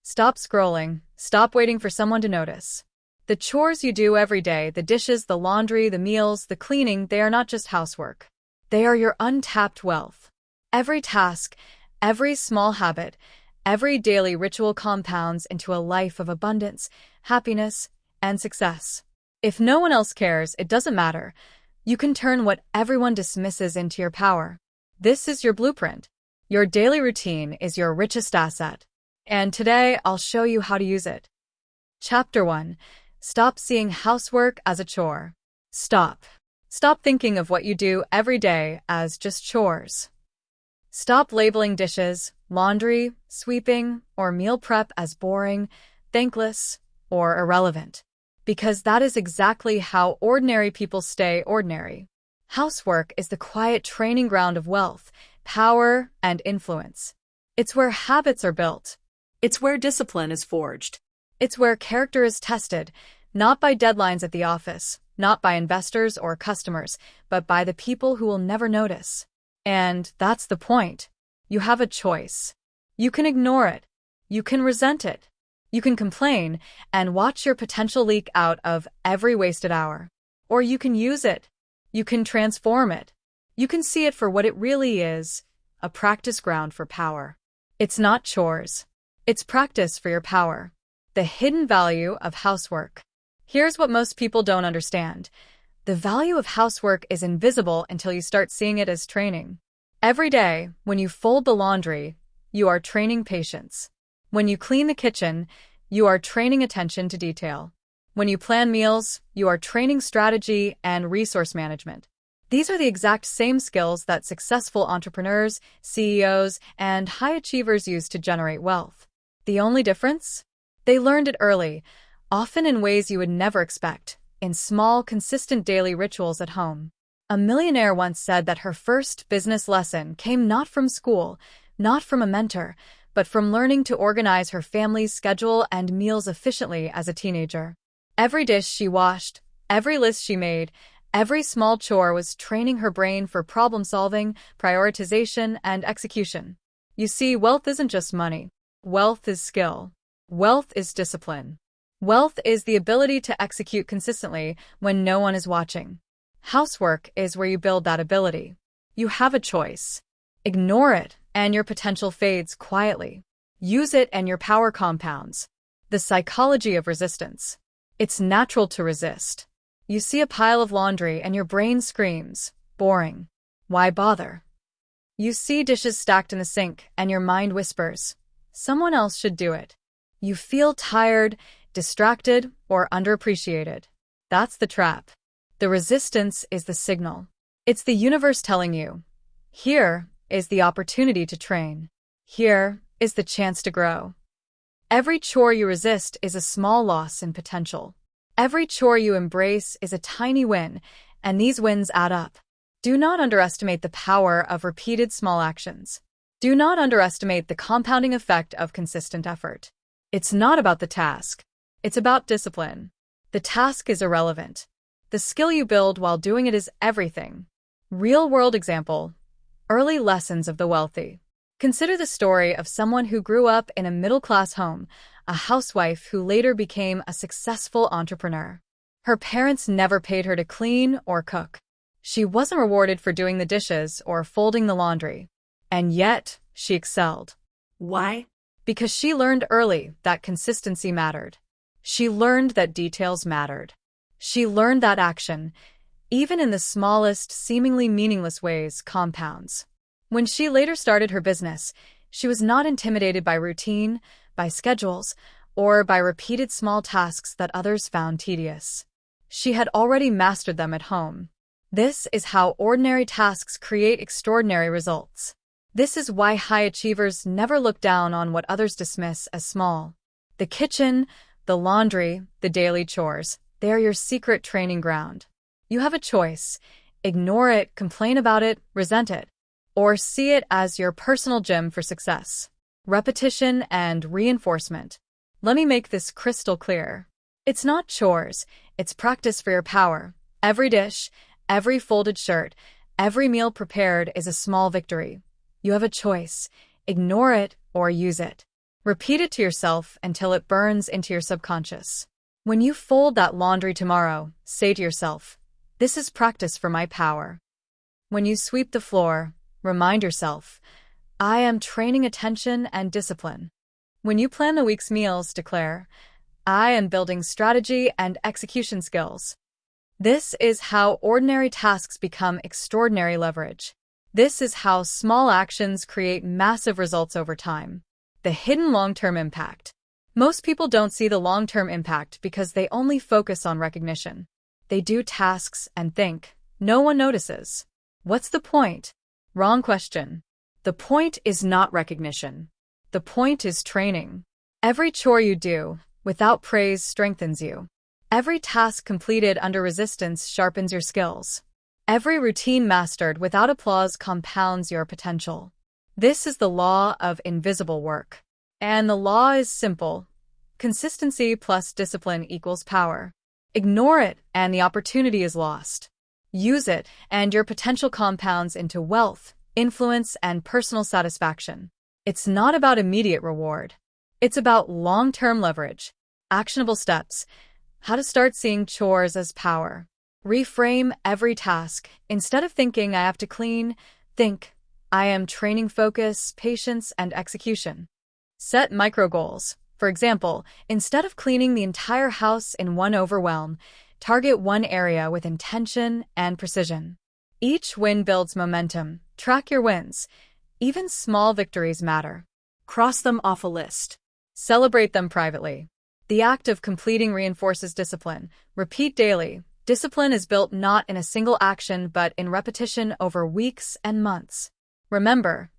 Stop scrolling. Stop waiting for someone to notice. The chores you do every day, the dishes, the laundry, the meals, the cleaning, they are not just housework. They are your untapped wealth. Every task, every small habit, every daily ritual compounds into a life of abundance, happiness, and success. If no one else cares, it doesn't matter. You can turn what everyone dismisses into your power. This is your blueprint. Your daily routine is your richest asset. And today, I'll show you how to use it. Chapter 1. Stop seeing housework as a chore. Stop. Stop thinking of what you do every day as just chores. Stop labeling dishes, laundry, sweeping, or meal prep as boring, thankless, or irrelevant. Because that is exactly how ordinary people stay ordinary. Housework is the quiet training ground of wealth, power, and influence. It's where habits are built. It's where discipline is forged. It's where character is tested, not by deadlines at the office, not by investors or customers, but by the people who will never notice. And that's the point. You have a choice. You can ignore it. You can resent it. You can complain and watch your potential leak out of every wasted hour. Or you can use it. You can transform it. You can see it for what it really is, a practice ground for power. It's not chores. It's practice for your power. The hidden value of housework. Here's what most people don't understand. The value of housework is invisible until you start seeing it as training. Every day, when you fold the laundry, you are training patience. When you clean the kitchen, you are training attention to detail. When you plan meals, you are training strategy and resource management. These are the exact same skills that successful entrepreneurs, CEOs, and high achievers use to generate wealth. The only difference? They learned it early, often in ways you would never expect, in small, consistent daily rituals at home. A millionaire once said that her first business lesson came not from school, not from a mentor, but from learning to organize her family's schedule and meals efficiently as a teenager. Every dish she washed, every list she made, every small chore was training her brain for problem-solving, prioritization, and execution. You see, wealth isn't just money. Wealth is skill. Wealth is discipline. Wealth is the ability to execute consistently when no one is watching. Housework is where you build that ability. You have a choice. Ignore it, and your potential fades quietly. Use it, and your power compounds. The psychology of resistance. It's natural to resist. You see a pile of laundry, and your brain screams, boring. Why bother? You see dishes stacked in the sink, and your mind whispers, someone else should do it. You feel tired, distracted, or underappreciated. That's the trap. The resistance is the signal. It's the universe telling you, here is the opportunity to train. Here is the chance to grow. Every chore you resist is a small loss in potential. Every chore you embrace is a tiny win, and these wins add up. Do not underestimate the power of repeated small actions. Do not underestimate the compounding effect of consistent effort. It's not about the task. It's about discipline. The task is irrelevant. The skill you build while doing it is everything. Real-world example. Early lessons of the wealthy. Consider the story of someone who grew up in a middle-class home, a housewife who later became a successful entrepreneur. Her parents never paid her to clean or cook. She wasn't rewarded for doing the dishes or folding the laundry. And yet, she excelled. Why? Because she learned early that consistency mattered. She learned that details mattered. She learned that action, even in the smallest, seemingly meaningless ways, compounds. When she later started her business, she was not intimidated by routine, by schedules, or by repeated small tasks that others found tedious. She had already mastered them at home. This is how ordinary tasks create extraordinary results. This is why high achievers never look down on what others dismiss as small. The kitchen, the laundry, the daily chores, they're your secret training ground. You have a choice. Ignore it, complain about it, resent it, or see it as your personal gym for success. Repetition and reinforcement. Let me make this crystal clear. It's not chores, it's practice for your power. Every dish, every folded shirt, every meal prepared is a small victory. You have a choice. Ignore it or use it. Repeat it to yourself until it burns into your subconscious. When you fold that laundry tomorrow, say to yourself, "This is practice for my power." When you sweep the floor, remind yourself, "I am training attention and discipline." When you plan the week's meals, declare, "I am building strategy and execution skills." This is how ordinary tasks become extraordinary leverage. This is how small actions create massive results over time. The hidden long-term impact. Most people don't see the long-term impact because they only focus on recognition. They do tasks and think, "No one notices. What's the point?" Wrong question. The point is not recognition. The point is training. Every chore you do, without praise, strengthens you. Every task completed under resistance sharpens your skills. Every routine mastered without applause compounds your potential. This is the law of invisible work. And the law is simple. Consistency plus discipline equals power. Ignore it, and the opportunity is lost. Use it, and your potential compounds into wealth, influence, and personal satisfaction. It's not about immediate reward. It's about long-term leverage. Actionable steps. How to start seeing chores as power. Reframe every task. Instead of thinking, "I have to clean," think, "I am training focus, patience, and execution." Set micro goals. For example, instead of cleaning the entire house in one overwhelm, target one area with intention and precision. Each win builds momentum. Track your wins. Even small victories matter. Cross them off a list. Celebrate them privately. The act of completing reinforces discipline. Repeat daily. Discipline is built not in a single action but in repetition over weeks and months. Remember,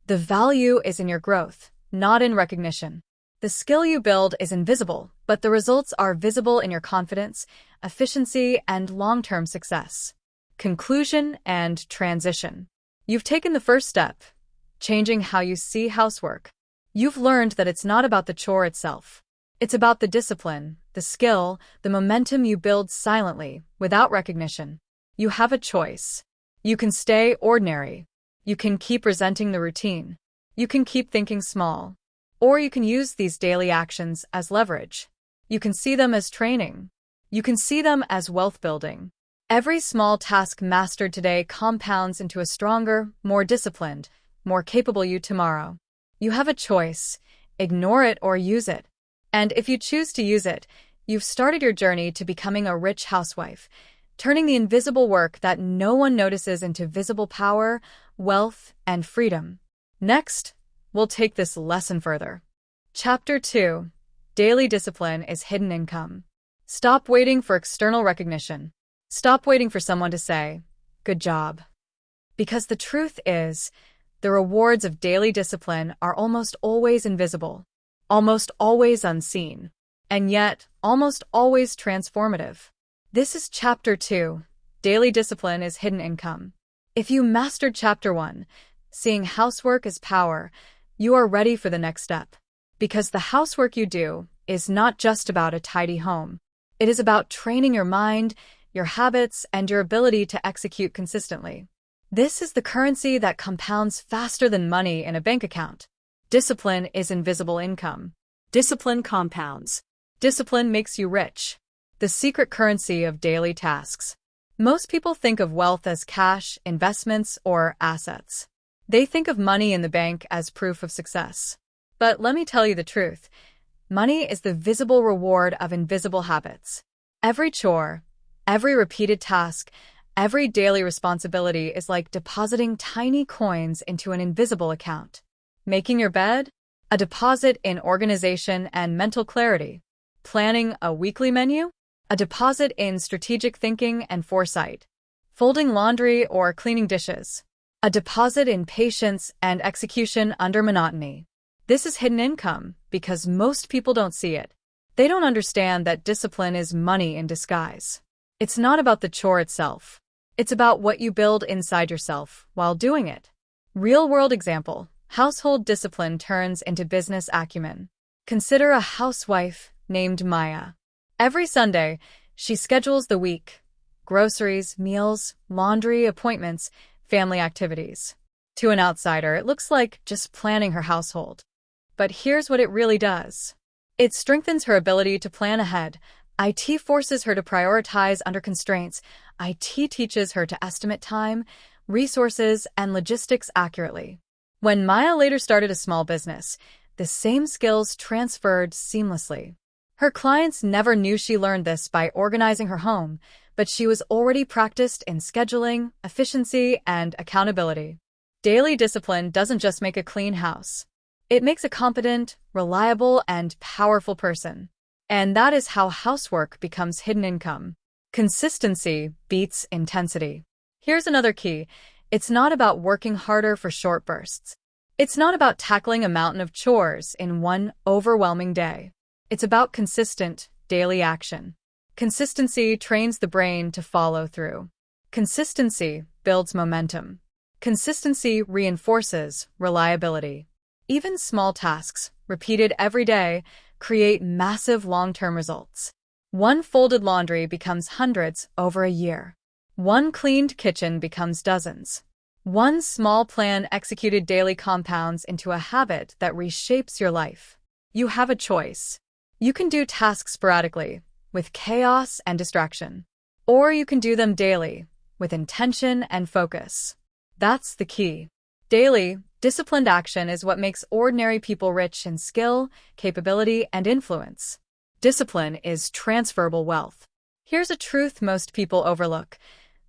the value is in your growth, not in recognition. The skill you build is invisible, but the results are visible in your confidence, efficiency, and long-term success. Conclusion and transition. You've taken the first step, changing how you see housework. You've learned that it's not about the chore itself. It's about the discipline, the skill, the momentum you build silently, without recognition. You have a choice. You can stay ordinary. You can keep resenting the routine. You can keep thinking small. Or you can use these daily actions as leverage. You can see them as training. You can see them as wealth building. Every small task mastered today compounds into a stronger, more disciplined, more capable you tomorrow. You have a choice. Ignore it or use it. And if you choose to use it, you've started your journey to becoming a rich housewife, turning the invisible work that no one notices into visible power, wealth, and freedom. Next, we'll take this lesson further. Chapter 2. Daily discipline is hidden income. Stop waiting for external recognition. Stop waiting for someone to say, "Good job." Because the truth is, the rewards of daily discipline are almost always invisible, almost always unseen, and yet almost always transformative. This is Chapter 2. Daily discipline is hidden income. If you mastered Chapter 1, seeing housework as power, you are ready for the next step. Because the housework you do is not just about a tidy home. It is about training your mind, your habits, and your ability to execute consistently. This is the currency that compounds faster than money in a bank account. Discipline is invisible income. Discipline compounds. Discipline makes you rich. The secret currency of daily tasks. Most people think of wealth as cash, investments, or assets. They think of money in the bank as proof of success. But let me tell you the truth. Money is the visible reward of invisible habits. Every chore, every repeated task, every daily responsibility is like depositing tiny coins into an invisible account. Making your bed? A deposit in organization and mental clarity. Planning a weekly menu? A deposit in strategic thinking and foresight. Folding laundry or cleaning dishes? A deposit in patience and execution under monotony. This is hidden income because most people don't see it. They don't understand that discipline is money in disguise. It's not about the chore itself. It's about what you build inside yourself while doing it. Real-world example. Household discipline turns into business acumen. Consider a housewife named Maya. Every Sunday, she schedules the week. Groceries, meals, laundry, appointments, family activities. To an outsider, it looks like just planning her household. But here's what it really does. It strengthens her ability to plan ahead. IT forces her to prioritize under constraints. IT teaches her to estimate time, resources, and logistics accurately. When Maya later started a small business, the same skills transferred seamlessly. Her clients never knew she learned this by organizing her home, but she was already practiced in scheduling, efficiency, and accountability. Daily discipline doesn't just make a clean house. It makes a competent, reliable, and powerful person. And that is how housework becomes hidden income. Consistency beats intensity. Here's another key. It's not about working harder for short bursts. It's not about tackling a mountain of chores in one overwhelming day. It's about consistent, daily action. Consistency trains the brain to follow through. Consistency builds momentum. Consistency reinforces reliability. Even small tasks, repeated every day, create massive long-term results. One folded laundry becomes hundreds over a year. One cleaned kitchen becomes dozens. One small plan executed daily compounds into a habit that reshapes your life. You have a choice. You can do tasks sporadically, with chaos and distraction. Or you can do them daily, with intention and focus. That's the key. Daily, disciplined action is what makes ordinary people rich in skill, capability, and influence. Discipline is transferable wealth. Here's a truth most people overlook.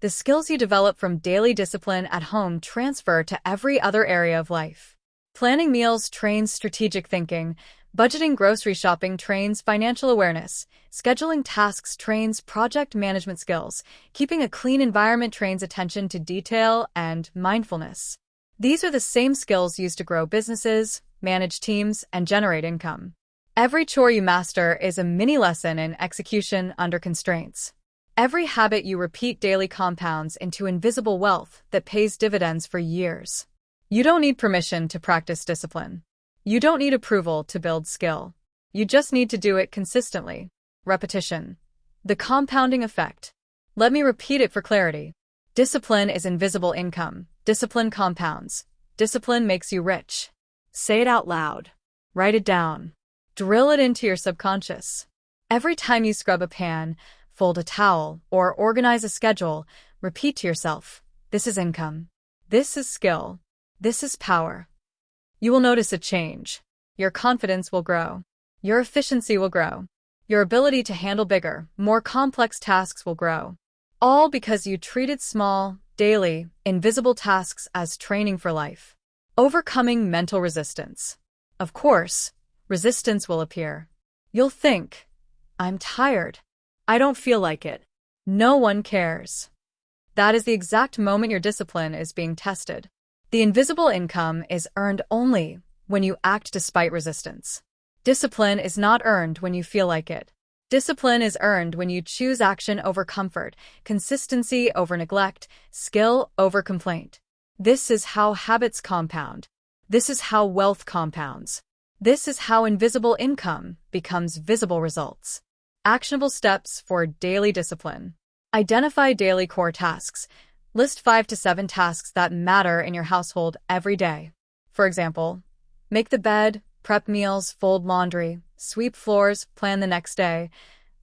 The skills you develop from daily discipline at home transfer to every other area of life. Planning meals trains strategic thinking. Budgeting grocery shopping trains financial awareness. Scheduling tasks trains project management skills. Keeping a clean environment trains attention to detail and mindfulness. These are the same skills used to grow businesses, manage teams, and generate income. Every chore you master is a mini lesson in execution under constraints. Every habit you repeat daily compounds into invisible wealth that pays dividends for years. You don't need permission to practice discipline. You don't need approval to build skill. You just need to do it consistently. Repetition. The compounding effect. Let me repeat it for clarity. Discipline is invisible income. Discipline compounds. Discipline makes you rich. Say it out loud. Write it down. Drill it into your subconscious. Every time you scrub a pan, fold a towel, or organize a schedule, repeat to yourself, this is income. This is skill. This is power. You will notice a change. Your confidence will grow. Your efficiency will grow. Your ability to handle bigger, more complex tasks will grow. All because you treated small, daily, invisible tasks as training for life. Overcoming mental resistance. Of course, resistance will appear. You'll think, I'm tired. I don't feel like it. No one cares. That is the exact moment your discipline is being tested. The invisible income is earned only when you act despite resistance. Discipline is not earned when you feel like it. Discipline is earned when you choose action over comfort, consistency over neglect, skill over complaint. This is how habits compound. This is how wealth compounds. This is how invisible income becomes visible results. Actionable steps for daily discipline. Identify daily core tasks. List 5 to 7 tasks that matter in your household every day. For example, make the bed, prep meals, fold laundry, sweep floors, plan the next day.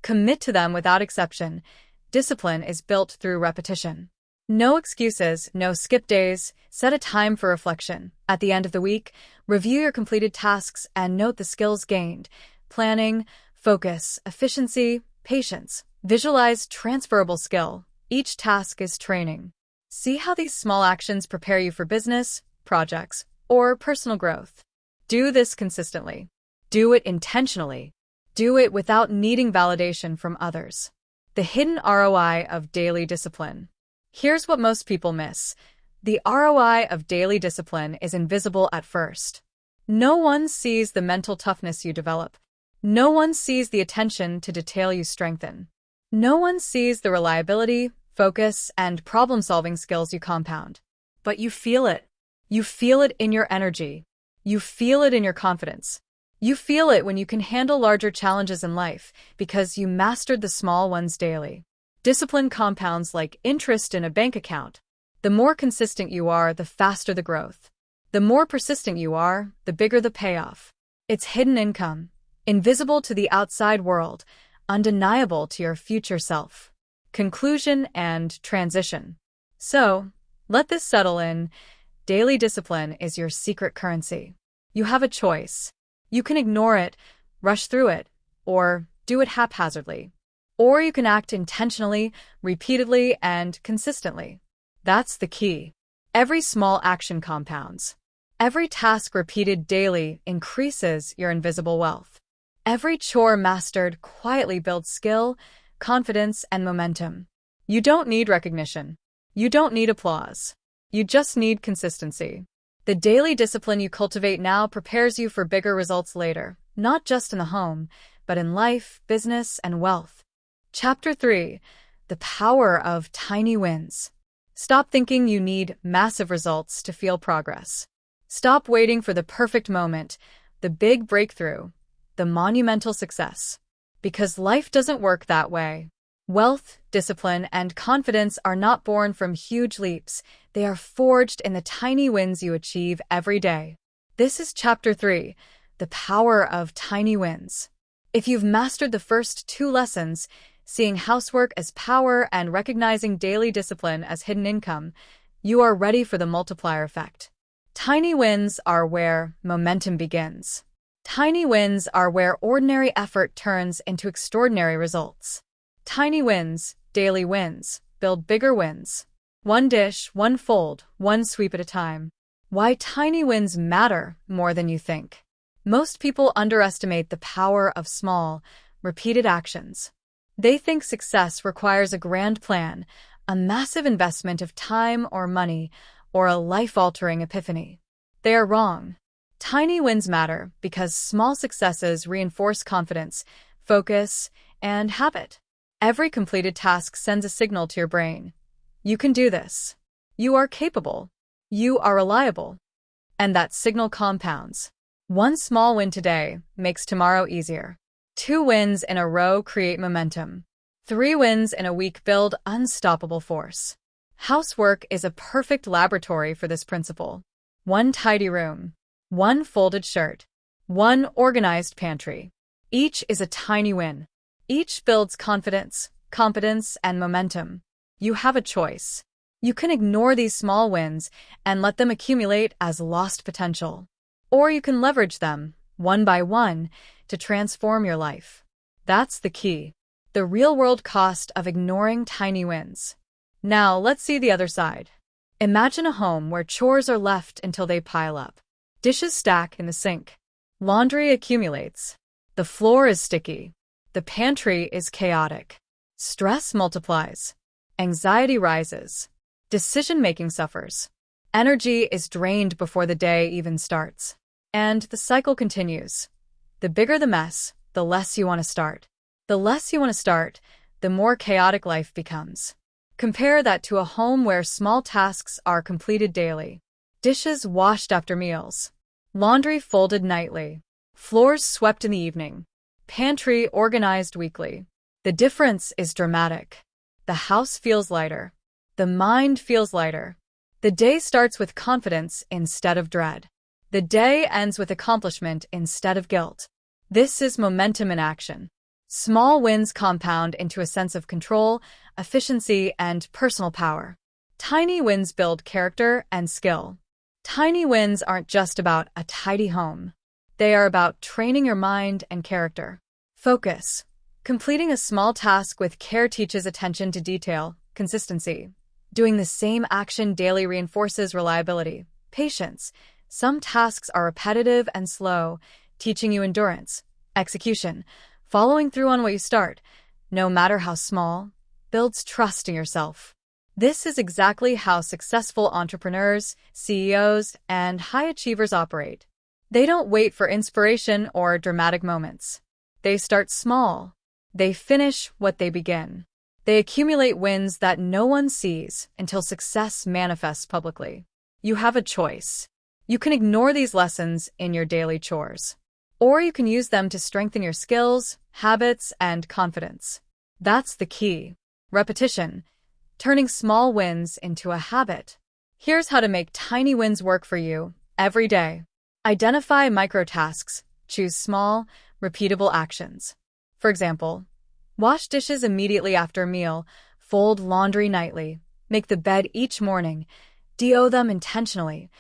Commit to them without exception. Discipline is built through repetition. No excuses, no skip days. Set a time for reflection. At the end of the week, review your completed tasks and note the skills gained. Planning, focus, efficiency, patience. Visualize transferable skill. Each task is training. See how these small actions prepare you for business, projects, or personal growth. Do this consistently. Do it intentionally. Do it without needing validation from others. The hidden ROI of daily discipline. Here's what most people miss. The ROI of daily discipline is invisible at first. No one sees the mental toughness you develop. No one sees the attention to detail you strengthen. No one sees the reliability, focus, and problem-solving skills you compound. But you feel it. You feel it in your energy. You feel it in your confidence. You feel it when you can handle larger challenges in life because you mastered the small ones daily. Discipline compounds like interest in a bank account. The more consistent you are, the faster the growth. The more persistent you are, the bigger the payoff. It's hidden income, invisible to the outside world, undeniable to your future self. Conclusion and transition. So, let this settle in. Daily discipline is your secret currency. You have a choice. You can ignore it, rush through it, or do it haphazardly. Or you can act intentionally, repeatedly, and consistently. That's the key. Every small action compounds. Every task repeated daily increases your invisible wealth. Every chore mastered quietly builds skill, confidence, and momentum. You don't need recognition. You don't need applause. You just need consistency. The daily discipline you cultivate now prepares you for bigger results later, not just in the home, but in life, business, and wealth. Chapter 3. The Power of Tiny Wins. Stop thinking you need massive results to feel progress. Stop waiting for the perfect moment, the big breakthrough, the monumental success. Because life doesn't work that way. Wealth, discipline, and confidence are not born from huge leaps. They are forged in the tiny wins you achieve every day. This is Chapter 3, The Power of Tiny Wins. If you've mastered the first 2 lessons, seeing housework as power and recognizing daily discipline as hidden income, you are ready for the multiplier effect. Tiny wins are where momentum begins. Tiny wins are where ordinary effort turns into extraordinary results. Tiny wins, daily wins, build bigger wins. One dish, one fold, one sweep at a time. Why tiny wins matter more than you think. Most people underestimate the power of small, repeated actions. They think success requires a grand plan, a massive investment of time or money, or a life-altering epiphany. They are wrong. Tiny wins matter because small successes reinforce confidence, focus, and habit. Every completed task sends a signal to your brain. You can do this. You are capable. You are reliable. And that signal compounds. One small win today makes tomorrow easier. 2 wins in a row create momentum. 3 wins in a week build unstoppable force. Housework is a perfect laboratory for this principle. 1 tidy room. 1 folded shirt. 1 organized pantry. Each is a tiny win. Each builds confidence, competence, and momentum. You have a choice. You can ignore these small wins and let them accumulate as lost potential. Or you can leverage them, one by one, to transform your life. That's the key. The real-world cost of ignoring tiny wins. Now, let's see the other side. Imagine a home where chores are left until they pile up. Dishes stack in the sink. Laundry accumulates. The floor is sticky. The pantry is chaotic. Stress multiplies. Anxiety rises. Decision-making suffers. Energy is drained before the day even starts. And the cycle continues. The bigger the mess, the less you want to start. The less you want to start, the more chaotic life becomes. Compare that to a home where small tasks are completed daily. Dishes washed after meals. Laundry folded nightly. Floors swept in the evening. Pantry organized weekly. The difference is dramatic. The house feels lighter. The mind feels lighter. The day starts with confidence instead of dread. The day ends with accomplishment instead of guilt. This is momentum in action. Small wins compound into a sense of control, efficiency, and personal power. Tiny wins build character and skill. Tiny wins aren't just about a tidy home. They are about training your mind and character. Focus. Completing a small task with care teaches attention to detail, consistency. Doing the same action daily reinforces reliability, patience. Some tasks are repetitive and slow, teaching you endurance. Execution. Following through on what you start, no matter how small, builds trust in yourself. This is exactly how successful entrepreneurs, CEOs, and high achievers operate. They don't wait for inspiration or dramatic moments. They start small. They finish what they begin. They accumulate wins that no one sees until success manifests publicly. You have a choice. You can ignore these lessons in your daily chores, or you can use them to strengthen your skills, habits, and confidence. That's the key. Repetition. Turning small wins into a habit. Here's how to make tiny wins work for you every day. Identify microtasks. choose small, repeatable actions. For example, wash dishes immediately after a meal, fold laundry nightly, make the bed each morning, do them intentionally.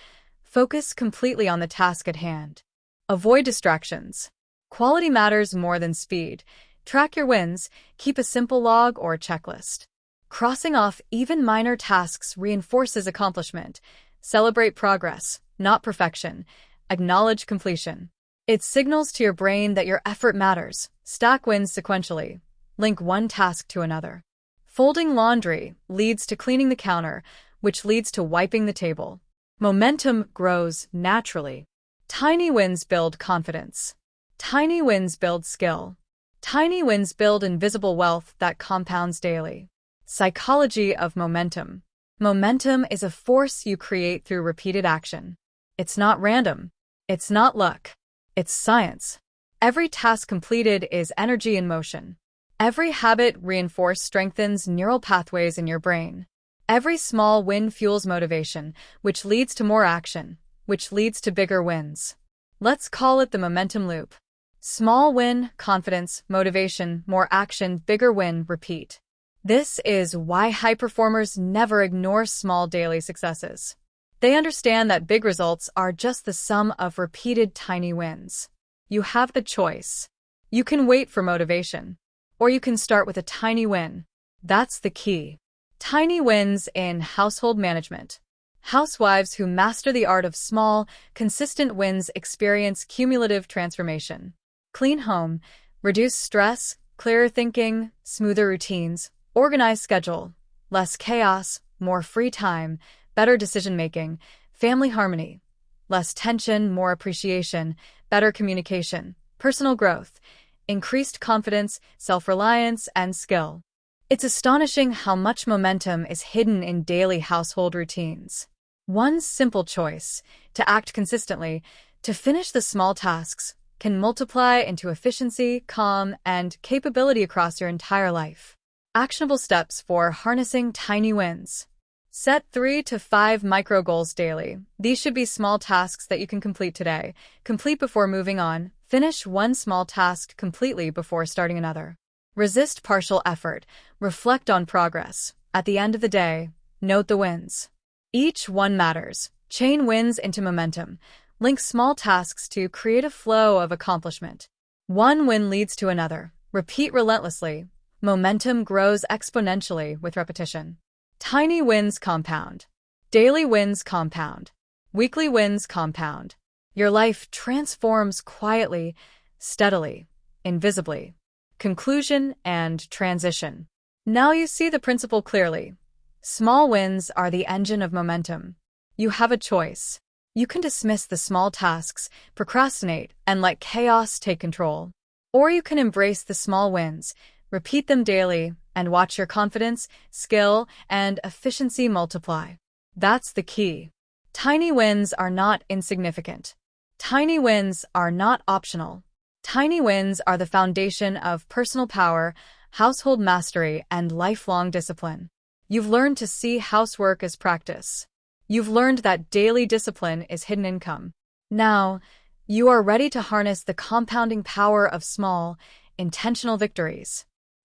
Focus completely on the task at hand. Avoid distractions. Quality matters more than speed. Track your wins, keep a simple log or checklist. Crossing off even minor tasks reinforces accomplishment. Celebrate progress, not perfection. Acknowledge completion. It signals to your brain that your effort matters. Stack wins sequentially. Link one task to another. Folding laundry leads to cleaning the counter, which leads to wiping the table. Momentum grows naturally. Tiny wins build confidence. Tiny wins build skill. Tiny wins build invisible wealth that compounds daily. Psychology of momentum. Momentum is a force you create through repeated action. It's not random. It's not luck. It's science. Every task completed is energy in motion. Every habit reinforced strengthens neural pathways in your brain. Every small win fuels motivation, which leads to more action, which leads to bigger wins. Let's call it the momentum loop. Small win, confidence, motivation, more action, bigger win, repeat. This is why high performers never ignore small daily successes. They understand that big results are just the sum of repeated tiny wins. You have the choice. You can wait for motivation, or you can start with a tiny win. That's the key. Tiny wins in household management. Housewives who master the art of small, consistent wins experience cumulative transformation. Clean home, reduce stress, clearer thinking, smoother routines, organized schedule, less chaos, more free time, better decision-making, family harmony, less tension, more appreciation, better communication, personal growth, increased confidence, self-reliance, and skill. It's astonishing how much momentum is hidden in daily household routines. One simple choice, to act consistently, to finish the small tasks, can multiply into efficiency, calm, and capability across your entire life. Actionable steps for harnessing tiny wins. Set 3 to 5 micro goals daily. These should be small tasks that you can complete today. Complete before moving on. Finish one small task completely before starting another. Resist partial effort. Reflect on progress. At the end of the day, note the wins. Each one matters. Chain wins into momentum. Link small tasks to create a flow of accomplishment. One win leads to another. Repeat relentlessly. Momentum grows exponentially with repetition. Tiny wins compound. Daily wins compound. Weekly wins compound. Your life transforms quietly, steadily, invisibly. Conclusion and transition. Now you see the principle clearly. Small wins are the engine of momentum. You have a choice. You can dismiss the small tasks, procrastinate, and let chaos take control. Or you can embrace the small wins, repeat them daily, and watch your confidence, skill, and efficiency multiply. That's the key. Tiny wins are not insignificant. Tiny wins are not optional. Tiny wins are the foundation of personal power, household mastery, and lifelong discipline. You've learned to see housework as practice. You've learned that daily discipline is hidden income. Now, you are ready to harness the compounding power of small, intentional victories.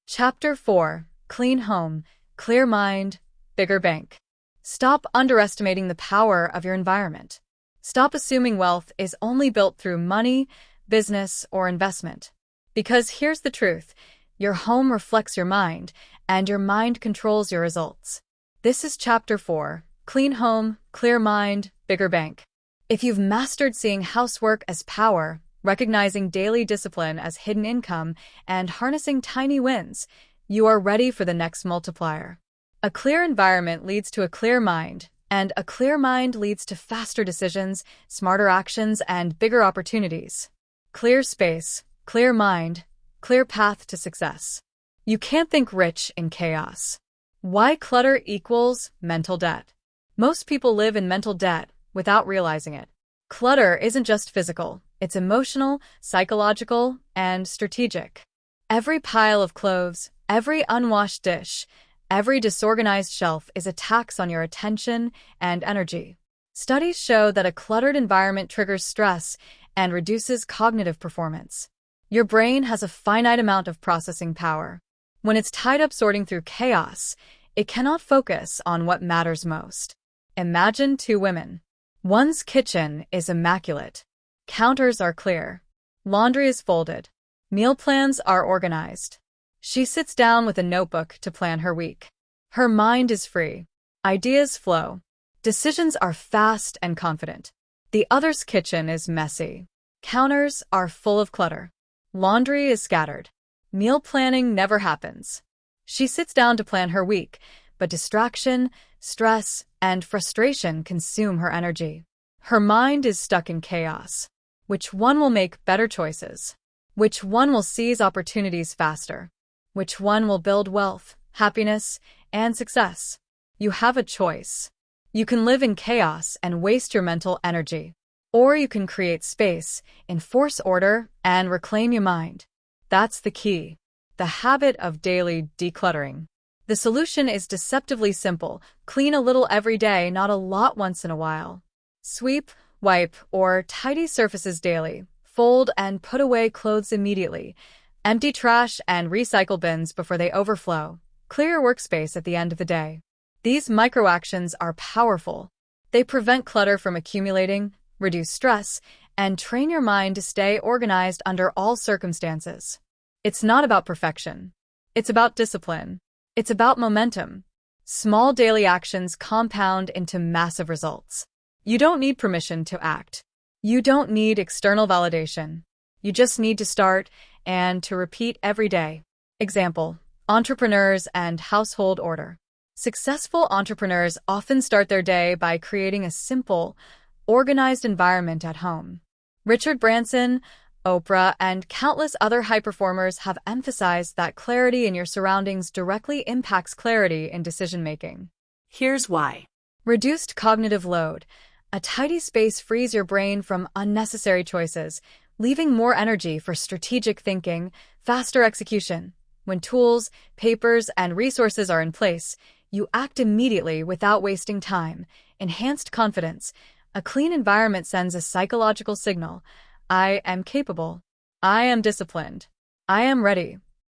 Chapter 4. Clean home, clear mind, bigger bank. Stop underestimating the power of your environment. Stop assuming wealth is only built through money, business, or investment. Because here's the truth. Your home reflects your mind, and your mind controls your results. This is Chapter 4. Clean home, clear mind, bigger bank. If you've mastered seeing housework as power, recognizing daily discipline as hidden income, and harnessing tiny wins, you are ready for the next multiplier. A clear environment leads to a clear mind, and a clear mind leads to faster decisions, smarter actions, and bigger opportunities. Clear space, clear mind, clear path to success. You can't think rich in chaos. Why clutter equals mental debt? Most people live in mental debt without realizing it. Clutter isn't just physical, it's emotional, psychological, and strategic. Every pile of clothes, every unwashed dish, every disorganized shelf is a tax on your attention and energy. Studies show that a cluttered environment triggers stress, and reduces cognitive performance. Your brain has a finite amount of processing power. When it's tied up sorting through chaos, it cannot focus on what matters most. Imagine two women. One's kitchen is immaculate. Counters are clear. Laundry is folded. Meal plans are organized. She sits down with a notebook to plan her week. Her mind is free. Ideas flow. Decisions are fast and confident. The other's kitchen is messy. Counters are full of clutter. Laundry is scattered. Meal planning never happens. She sits down to plan her week, but distraction, stress, and frustration consume her energy. Her mind is stuck in chaos. Which one will make better choices? Which one will seize opportunities faster? Which one will build wealth, happiness, and success? You have a choice. You can live in chaos and waste your mental energy. Or you can create space, enforce order, and reclaim your mind. That's the key. The habit of daily decluttering. The solution is deceptively simple. Clean a little every day, not a lot once in a while. Sweep, wipe, or tidy surfaces daily. Fold and put away clothes immediately. Empty trash and recycle bins before they overflow. Clear your workspace at the end of the day. These microactions are powerful. They prevent clutter from accumulating, reduce stress, and train your mind to stay organized under all circumstances. It's not about perfection. It's about discipline. It's about momentum. Small daily actions compound into massive results. You don't need permission to act. You don't need external validation. You just need to start and to repeat every day. Example: entrepreneurs and household order. Successful entrepreneurs often start their day by creating a simple, organized environment at home. Richard Branson, Oprah, and countless other high performers have emphasized that clarity in your surroundings directly impacts clarity in decision-making. Here's why. Reduced cognitive load. A tidy space frees your brain from unnecessary choices, leaving more energy for strategic thinking, faster execution. When tools, papers, and resources are in place, you act immediately without wasting time. Enhanced confidence. A clean environment sends a psychological signal. I am capable. I am disciplined. I am ready.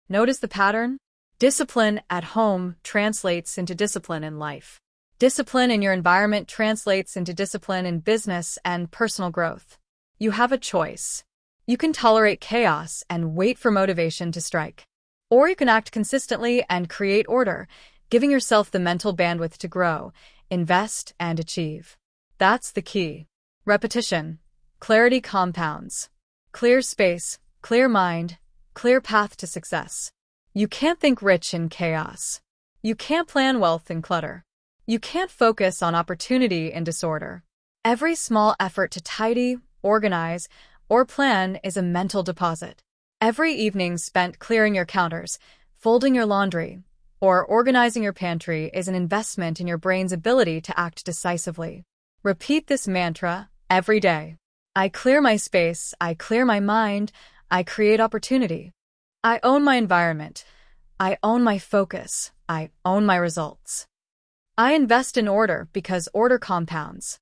Notice the pattern? Discipline at home translates into discipline in life. Discipline in your environment translates into discipline in business and personal growth. You have a choice. You can tolerate chaos and wait for motivation to strike. Or you can act consistently and create order, giving yourself the mental bandwidth to grow, invest, and achieve. That's the key. Repetition. Clarity compounds. Clear space, clear mind, clear path to success. You can't think rich in chaos. You can't plan wealth in clutter. You can't focus on opportunity in disorder. Every small effort to tidy, organize, or plan is a mental deposit. Every evening spent clearing your counters, folding your laundry, or organizing your pantry is an investment in your brain's ability to act decisively. Repeat this mantra every day. I clear my space, I clear my mind, I create opportunity. I own my environment. I own my focus. I own my results. I invest in order because order compounds.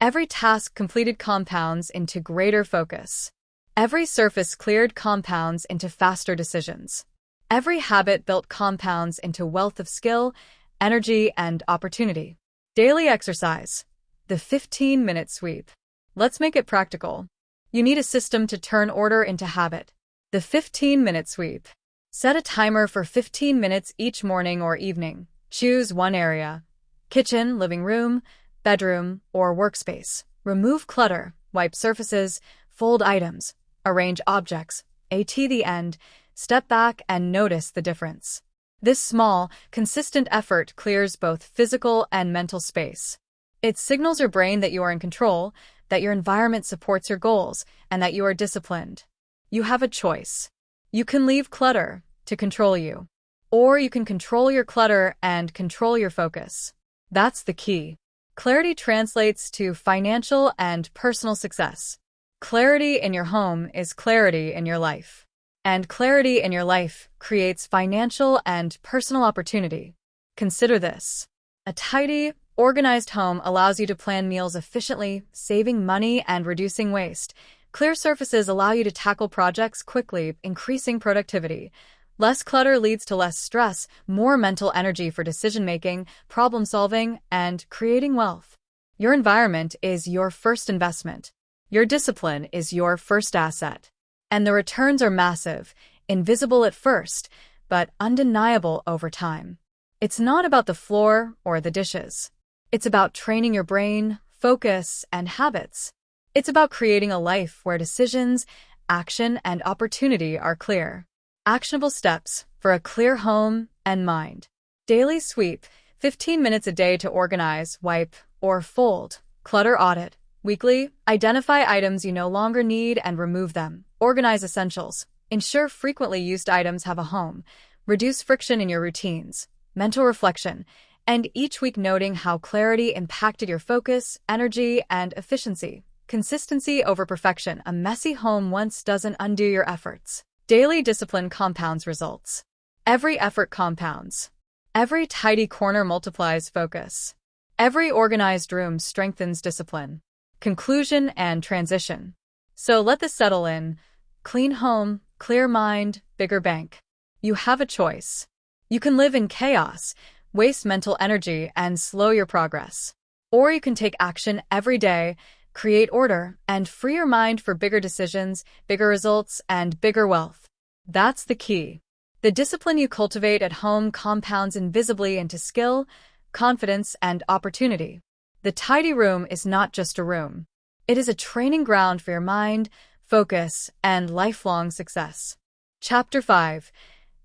Every task completed compounds into greater focus. Every surface cleared compounds into faster decisions. Every habit built compounds into wealth of skill, energy, and opportunity. Daily exercise. The 15-minute sweep. Let's make it practical. You need a system to turn order into habit. The 15-minute sweep. Set a timer for 15 minutes each morning or evening. Choose one area: kitchen, living room, bedroom, or workspace. Remove clutter, wipe surfaces, fold items, arrange objects. At the end, step back and notice the difference. This small, consistent effort clears both physical and mental space. It signals your brain that you are in control, that your environment supports your goals, and that you are disciplined. You have a choice. You can leave clutter to control you, or you can control your clutter and control your focus. That's the key. Clarity translates to financial and personal success. Clarity in your home is clarity in your life. And clarity in your life creates financial and personal opportunity. Consider this. A tidy, organized home allows you to plan meals efficiently, saving money and reducing waste. Clear surfaces allow you to tackle projects quickly, increasing productivity. Less clutter leads to less stress, more mental energy for decision-making, problem-solving, and creating wealth. Your environment is your first investment. Your discipline is your first asset. And the returns are massive, invisible at first, but undeniable over time. It's not about the floor or the dishes. It's about training your brain, focus, and habits. It's about creating a life where decisions, action, and opportunity are clear. Actionable steps for a clear home and mind. Daily sweep, 15 minutes a day to organize, wipe, or fold. Clutter audit. Weekly, identify items you no longer need and remove them. Organize essentials. Ensure frequently used items have a home. Reduce friction in your routines. Mental reflection. And each week noting how clarity impacted your focus, energy, and efficiency. Consistency over perfection. A messy home once doesn't undo your efforts. Daily discipline compounds results. Every effort compounds. Every tidy corner multiplies focus. Every organized room strengthens discipline. Conclusion and transition. So let this settle in. Clean home, clear mind, bigger bank. You have a choice. You can live in chaos, waste mental energy, and slow your progress. Or you can take action every day, create order, and free your mind for bigger decisions, bigger results, and bigger wealth. That's the key. The discipline you cultivate at home compounds invisibly into skill, confidence, and opportunity. The tidy room is not just a room. It is a training ground for your mind, focus, and lifelong success. Chapter 5.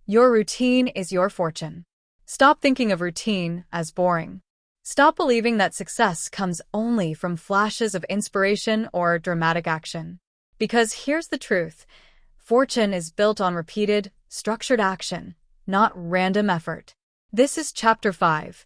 Your routine is your fortune. Stop thinking of routine as boring. Stop believing that success comes only from flashes of inspiration or dramatic action. Because here's the truth. Fortune is built on repeated, structured action, not random effort. This is Chapter 5.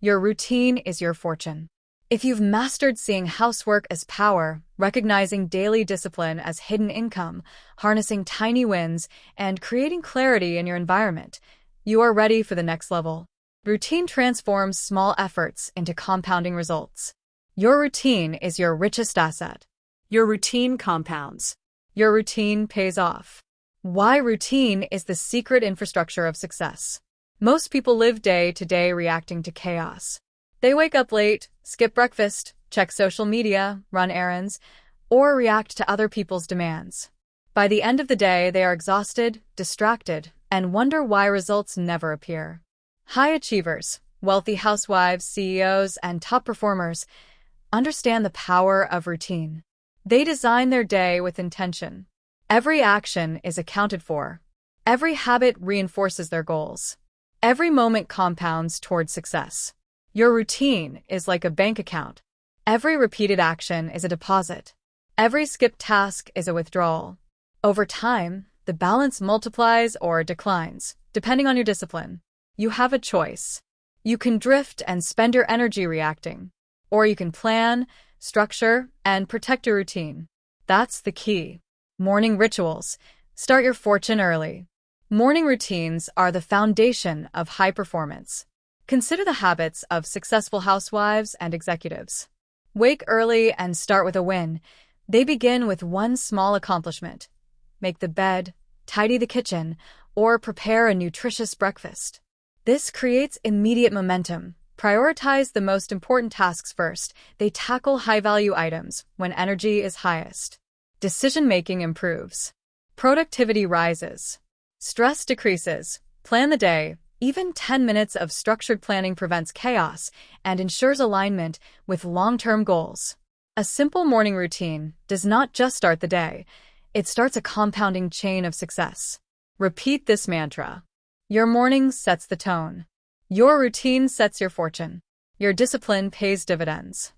Your routine is your fortune. If you've mastered seeing housework as power, recognizing daily discipline as hidden income, harnessing tiny wins, and creating clarity in your environment, you are ready for the next level. Routine transforms small efforts into compounding results. Your routine is your richest asset. Your routine compounds. Your routine pays off. Why routine is the secret infrastructure of success. Most people live day to day reacting to chaos. They wake up late, skip breakfast, check social media, run errands, or react to other people's demands. By the end of the day, they are exhausted, distracted, and wonder why results never appear. High achievers, wealthy housewives, CEOs, and top performers understand the power of routine. They design their day with intention. Every action is accounted for. Every habit reinforces their goals. Every moment compounds toward success. Your routine is like a bank account. Every repeated action is a deposit. Every skipped task is a withdrawal. Over time, the balance multiplies or declines, depending on your discipline. You have a choice. You can drift and spend your energy reacting, or you can plan, structure, and protect your routine. That's the key. Morning rituals. Start your fortune early. Morning routines are the foundation of high performance. Consider the habits of successful housewives and executives. Wake early and start with a win. They begin with one small accomplishment. Make the bed, tidy the kitchen, or prepare a nutritious breakfast. This creates immediate momentum. Prioritize the most important tasks first. They tackle high-value items when energy is highest. Decision-making improves. Productivity rises. Stress decreases. Plan the day. Even 10 minutes of structured planning prevents chaos and ensures alignment with long-term goals. A simple morning routine does not just start the day. It starts a compounding chain of success. Repeat this mantra. Your morning sets the tone. Your routine sets your fortune. Your discipline pays dividends.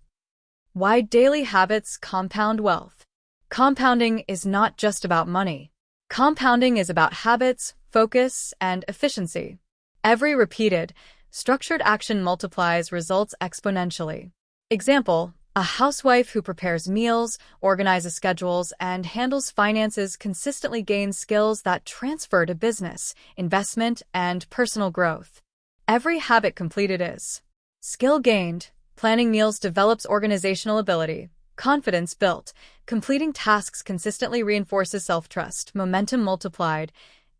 Why daily habits compound wealth. Compounding is not just about money. Compounding is about habits, focus, and efficiency. Every repeated, structured action multiplies results exponentially. Example, a housewife who prepares meals, organizes schedules, and handles finances consistently gains skills that transfer to business, investment, and personal growth. Every habit completed is skill gained. Planning meals develops organizational ability. confidence built. Completing tasks consistently reinforces self-trust, momentum multiplied.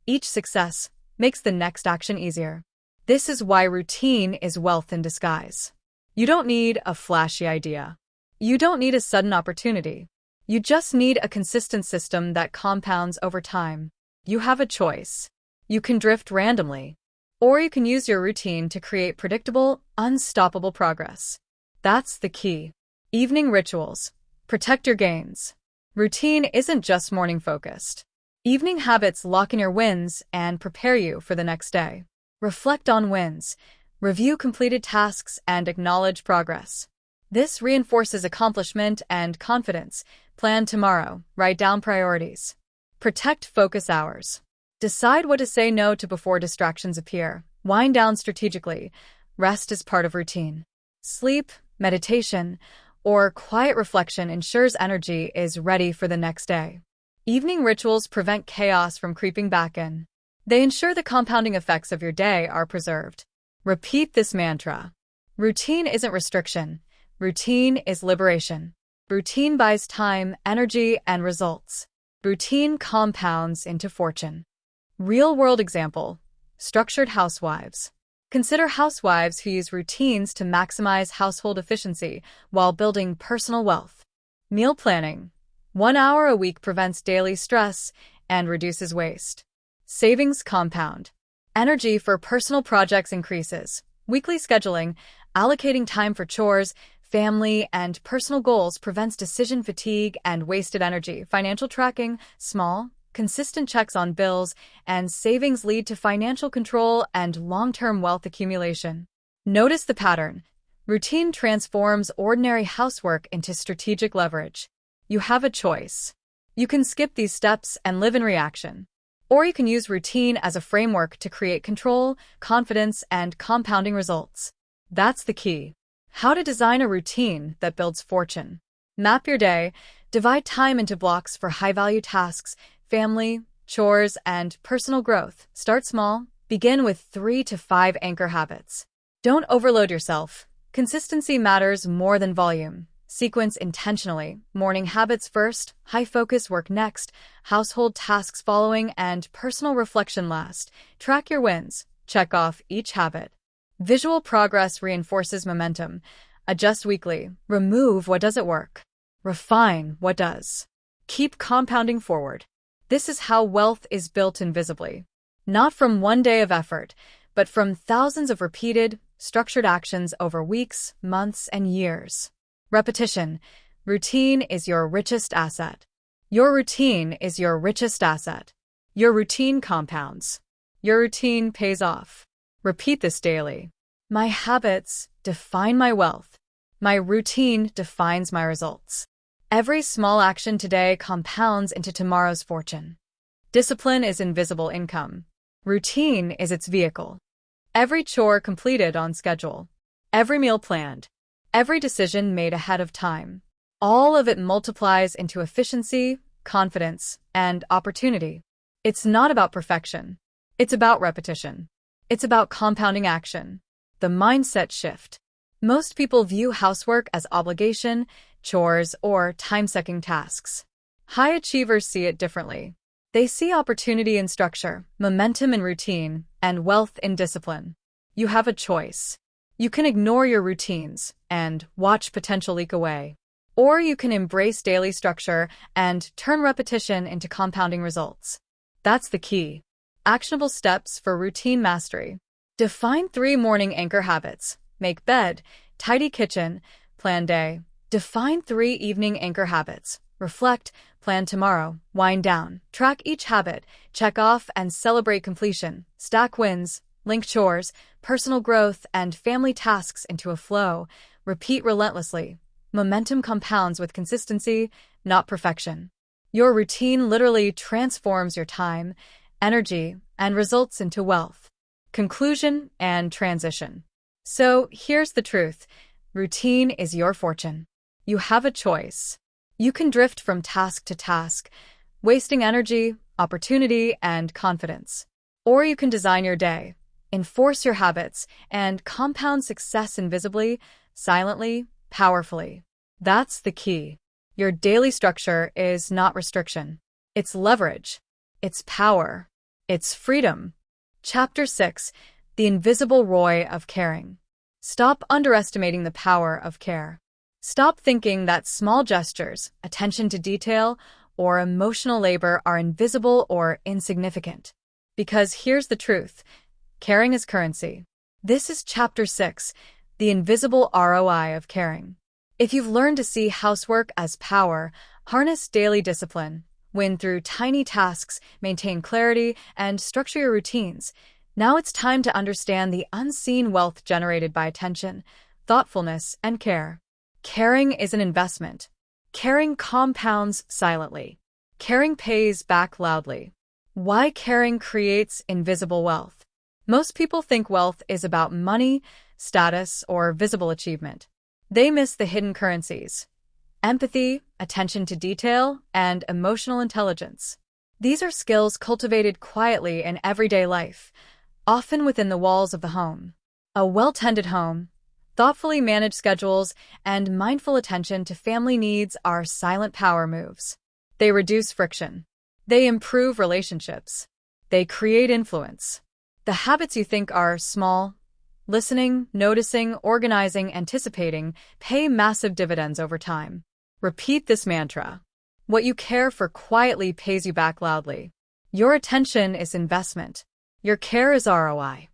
Each success makes the next action easier. This is why routine is wealth in disguise. You don't need a flashy idea. You don't need a sudden opportunity. You just need a consistent system that compounds over time. You have a choice. You can drift randomly, or you can use your routine to create predictable, unstoppable progress. That's the key. Evening rituals. Protect your gains. Routine isn't just morning-focused. Evening habits lock in your wins and prepare you for the next day. Reflect on wins. Review completed tasks and acknowledge progress. This reinforces accomplishment and confidence. Plan tomorrow. Write down priorities. Protect focus hours. Decide what to say no to before distractions appear. Wind down strategically. Rest is part of routine. Sleep, meditation, or quiet reflection ensures energy is ready for the next day. Evening rituals prevent chaos from creeping back in. They ensure the compounding effects of your day are preserved. Repeat this mantra. Routine isn't restriction. Routine is liberation. Routine buys time, energy, and results. Routine compounds into fortune. Real-world example. Structured housewives. Consider housewives who use routines to maximize household efficiency while building personal wealth. Meal planning. 1 hour a week prevents daily stress and reduces waste. Savings compound. Energy for personal projects increases. Weekly scheduling, allocating time for chores, family, and personal goals prevents decision fatigue and wasted energy. Financial tracking, small, consistent checks on bills and savings lead to financial control and long-term wealth accumulation. Notice the pattern. Routine transforms ordinary housework into strategic leverage. You have a choice. You can skip these steps and live in reaction. Or you can use routine as a framework to create control, confidence, and compounding results. That's the key. How to design a routine that builds fortune. Map your day. Divide time into blocks for high-value tasks, family, chores, and personal growth. Start small. Begin with 3 to 5 anchor habits. Don't overload yourself. Consistency matters more than volume. Sequence intentionally. Morning habits first, high-focus work next, household tasks following, and personal reflection last. Track your wins. Check off each habit. Visual progress reinforces momentum. Adjust weekly. Remove what doesn't work. Refine what does. Keep compounding forward. This is how wealth is built invisibly. Not from one day of effort, but from thousands of repeated, structured actions over weeks, months, and years. Repetition. Routine is your richest asset. Your routine is your richest asset. Your routine compounds. Your routine pays off. Repeat this daily. My habits define my wealth. My routine defines my results. Every small action today compounds into tomorrow's fortune. Discipline is invisible income. Routine is its vehicle. Every chore completed on schedule. Every meal planned. Every decision made ahead of time. All of it multiplies into efficiency, confidence, and opportunity. It's not about perfection. It's about repetition. It's about compounding action. The mindset shift. Most people view housework as obligation, chores, or time-sucking tasks. High achievers see it differently. They see opportunity in structure, momentum in routine, and wealth in discipline. You have a choice. You can ignore your routines and watch potential leak away. Or you can embrace daily structure and turn repetition into compounding results. That's the key. Actionable steps for routine mastery. Define 3 morning anchor habits. Make bed, tidy kitchen, plan day. Define 3 evening anchor habits. Reflect, plan tomorrow, wind down. Track each habit, check off, and celebrate completion. Stack wins. Link chores, personal growth, and family tasks into a flow. Repeat relentlessly. Momentum compounds with consistency, not perfection. Your routine literally transforms your time, energy, and results into wealth. Conclusion and transition. So here's the truth. Routine is your fortune. You have a choice. You can drift from task to task, wasting energy, opportunity, and confidence. Or you can design your day, enforce your habits, and compound success invisibly, silently, powerfully. That's the key. Your daily structure is not restriction. It's leverage. It's power. It's freedom. Chapter 6. The Invisible ROI of Caring. Stop underestimating the power of care. Stop thinking that small gestures, attention to detail, or emotional labor are invisible or insignificant. Because here's the truth. Caring is currency. This is Chapter 6, The Invisible ROI of Caring. If you've learned to see housework as power, harness daily discipline, win through tiny tasks, maintain clarity, and structure your routines, now it's time to understand the unseen wealth generated by attention, thoughtfulness, and care. Caring is an investment. Caring compounds silently. Caring pays back loudly. Why caring creates invisible wealth? Most people think wealth is about money, status, or visible achievement. They miss the hidden currencies: empathy, attention to detail, and emotional intelligence. These are skills cultivated quietly in everyday life, often within the walls of the home. A well-tended home, thoughtfully managed schedules, and mindful attention to family needs are silent power moves. They reduce friction. They improve relationships. They create influence. The habits you think are small, listening, noticing, organizing, anticipating, pay massive dividends over time. Repeat this mantra. What you care for quietly pays you back loudly. Your attention is investment. Your care is ROI.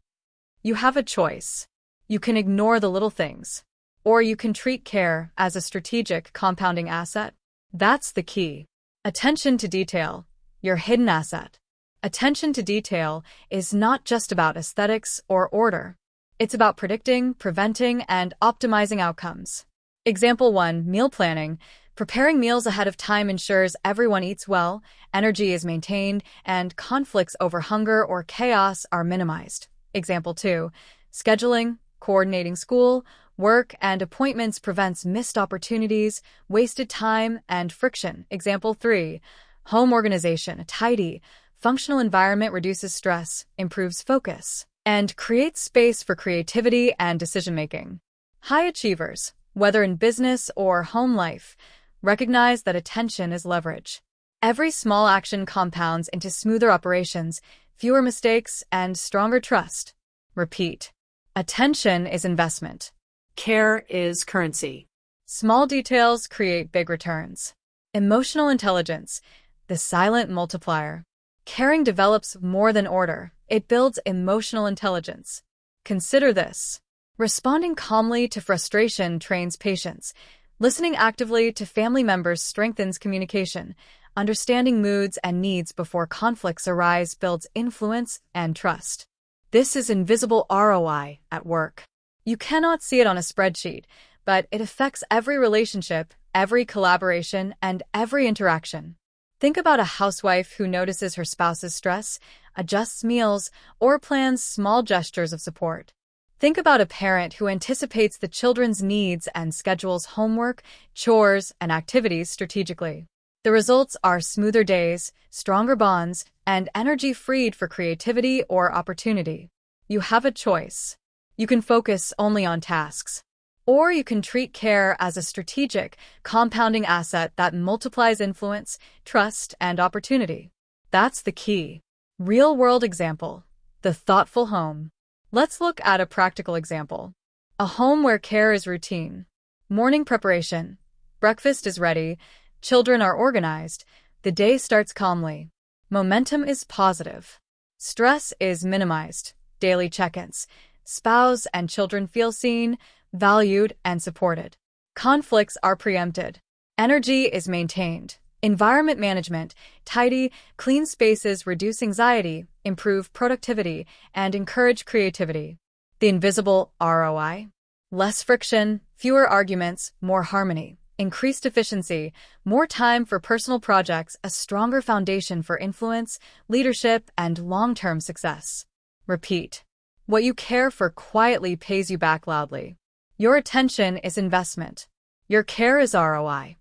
You have a choice. You can ignore the little things, or you can treat care as a strategic compounding asset. That's the key. Attention to detail, your hidden asset. Attention to detail is not just about aesthetics or order. It's about predicting, preventing, and optimizing outcomes. Example 1, meal planning. Preparing meals ahead of time ensures everyone eats well, energy is maintained, and conflicts over hunger or chaos are minimized. Example 2, scheduling. Coordinating school, work, and appointments prevents missed opportunities, wasted time, and friction. Example 3, home organization. A tidy, functional environment reduces stress, improves focus, and creates space for creativity and decision-making. High achievers, whether in business or home life, recognize that attention is leverage. Every small action compounds into smoother operations, fewer mistakes, and stronger trust. Repeat. Attention is investment. Care is currency. Small details create big returns. Emotional intelligence, the silent multiplier. Caring develops more than order. It builds emotional intelligence. Consider this. Responding calmly to frustration trains patience. Listening actively to family members strengthens communication. Understanding moods and needs before conflicts arise builds influence and trust. This is invisible ROI at work. You cannot see it on a spreadsheet, but it affects every relationship, every collaboration, and every interaction. Think about a housewife who notices her spouse's stress, adjusts meals, or plans small gestures of support. Think about a parent who anticipates the children's needs and schedules homework, chores, and activities strategically. The results are smoother days, stronger bonds, and energy freed for creativity or opportunity. You have a choice. You can focus only on tasks, or you can treat care as a strategic, compounding asset that multiplies influence, trust, and opportunity. That's the key. Real-world example: the thoughtful home. Let's look at a practical example. A home where care is routine. Morning preparation. Breakfast is ready. Children are organized. The day starts calmly. Momentum is positive. Stress is minimized. Daily check-ins. Spouse and children feel seen, valued, and supported. Conflicts are preempted. Energy is maintained. Environment management, tidy, clean spaces reduce anxiety, improve productivity, and encourage creativity. The invisible ROI? Less friction, fewer arguments, more harmony. Increased efficiency, more time for personal projects, a stronger foundation for influence, leadership, and long-term success. Repeat. What you care for quietly pays you back loudly. Your attention is investment. Your care is ROI.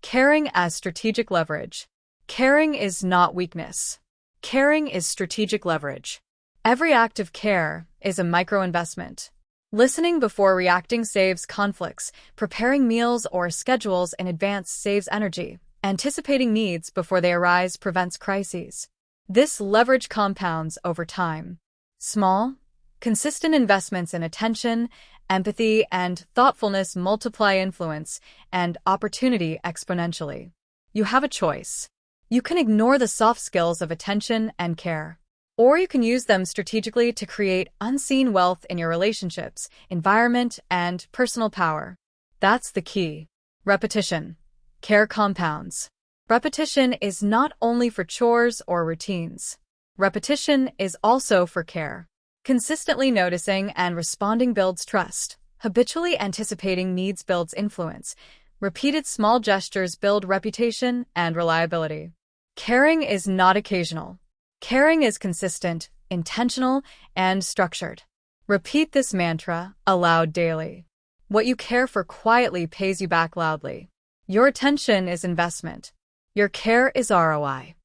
Caring as strategic leverage. Caring is not weakness. Caring is strategic leverage. Every act of care is a micro-investment. Listening before reacting saves conflicts. Preparing meals or schedules in advance saves energy. Anticipating needs before they arise prevents crises. This leverage compounds over time. Small, consistent investments in attention, empathy, and thoughtfulness multiply influence and opportunity exponentially. You have a choice. You can ignore the soft skills of attention and care, or you can use them strategically to create unseen wealth in your relationships, environment, and personal power. That's the key. Repetition. Care compounds. Repetition is not only for chores or routines. Repetition is also for care. Consistently noticing and responding builds trust. Habitually anticipating needs builds influence. Repeated small gestures build reputation and reliability. Caring is not occasional. Caring is consistent, intentional, and structured. Repeat this mantra aloud daily. What you care for quietly pays you back loudly. Your attention is investment. Your care is ROI.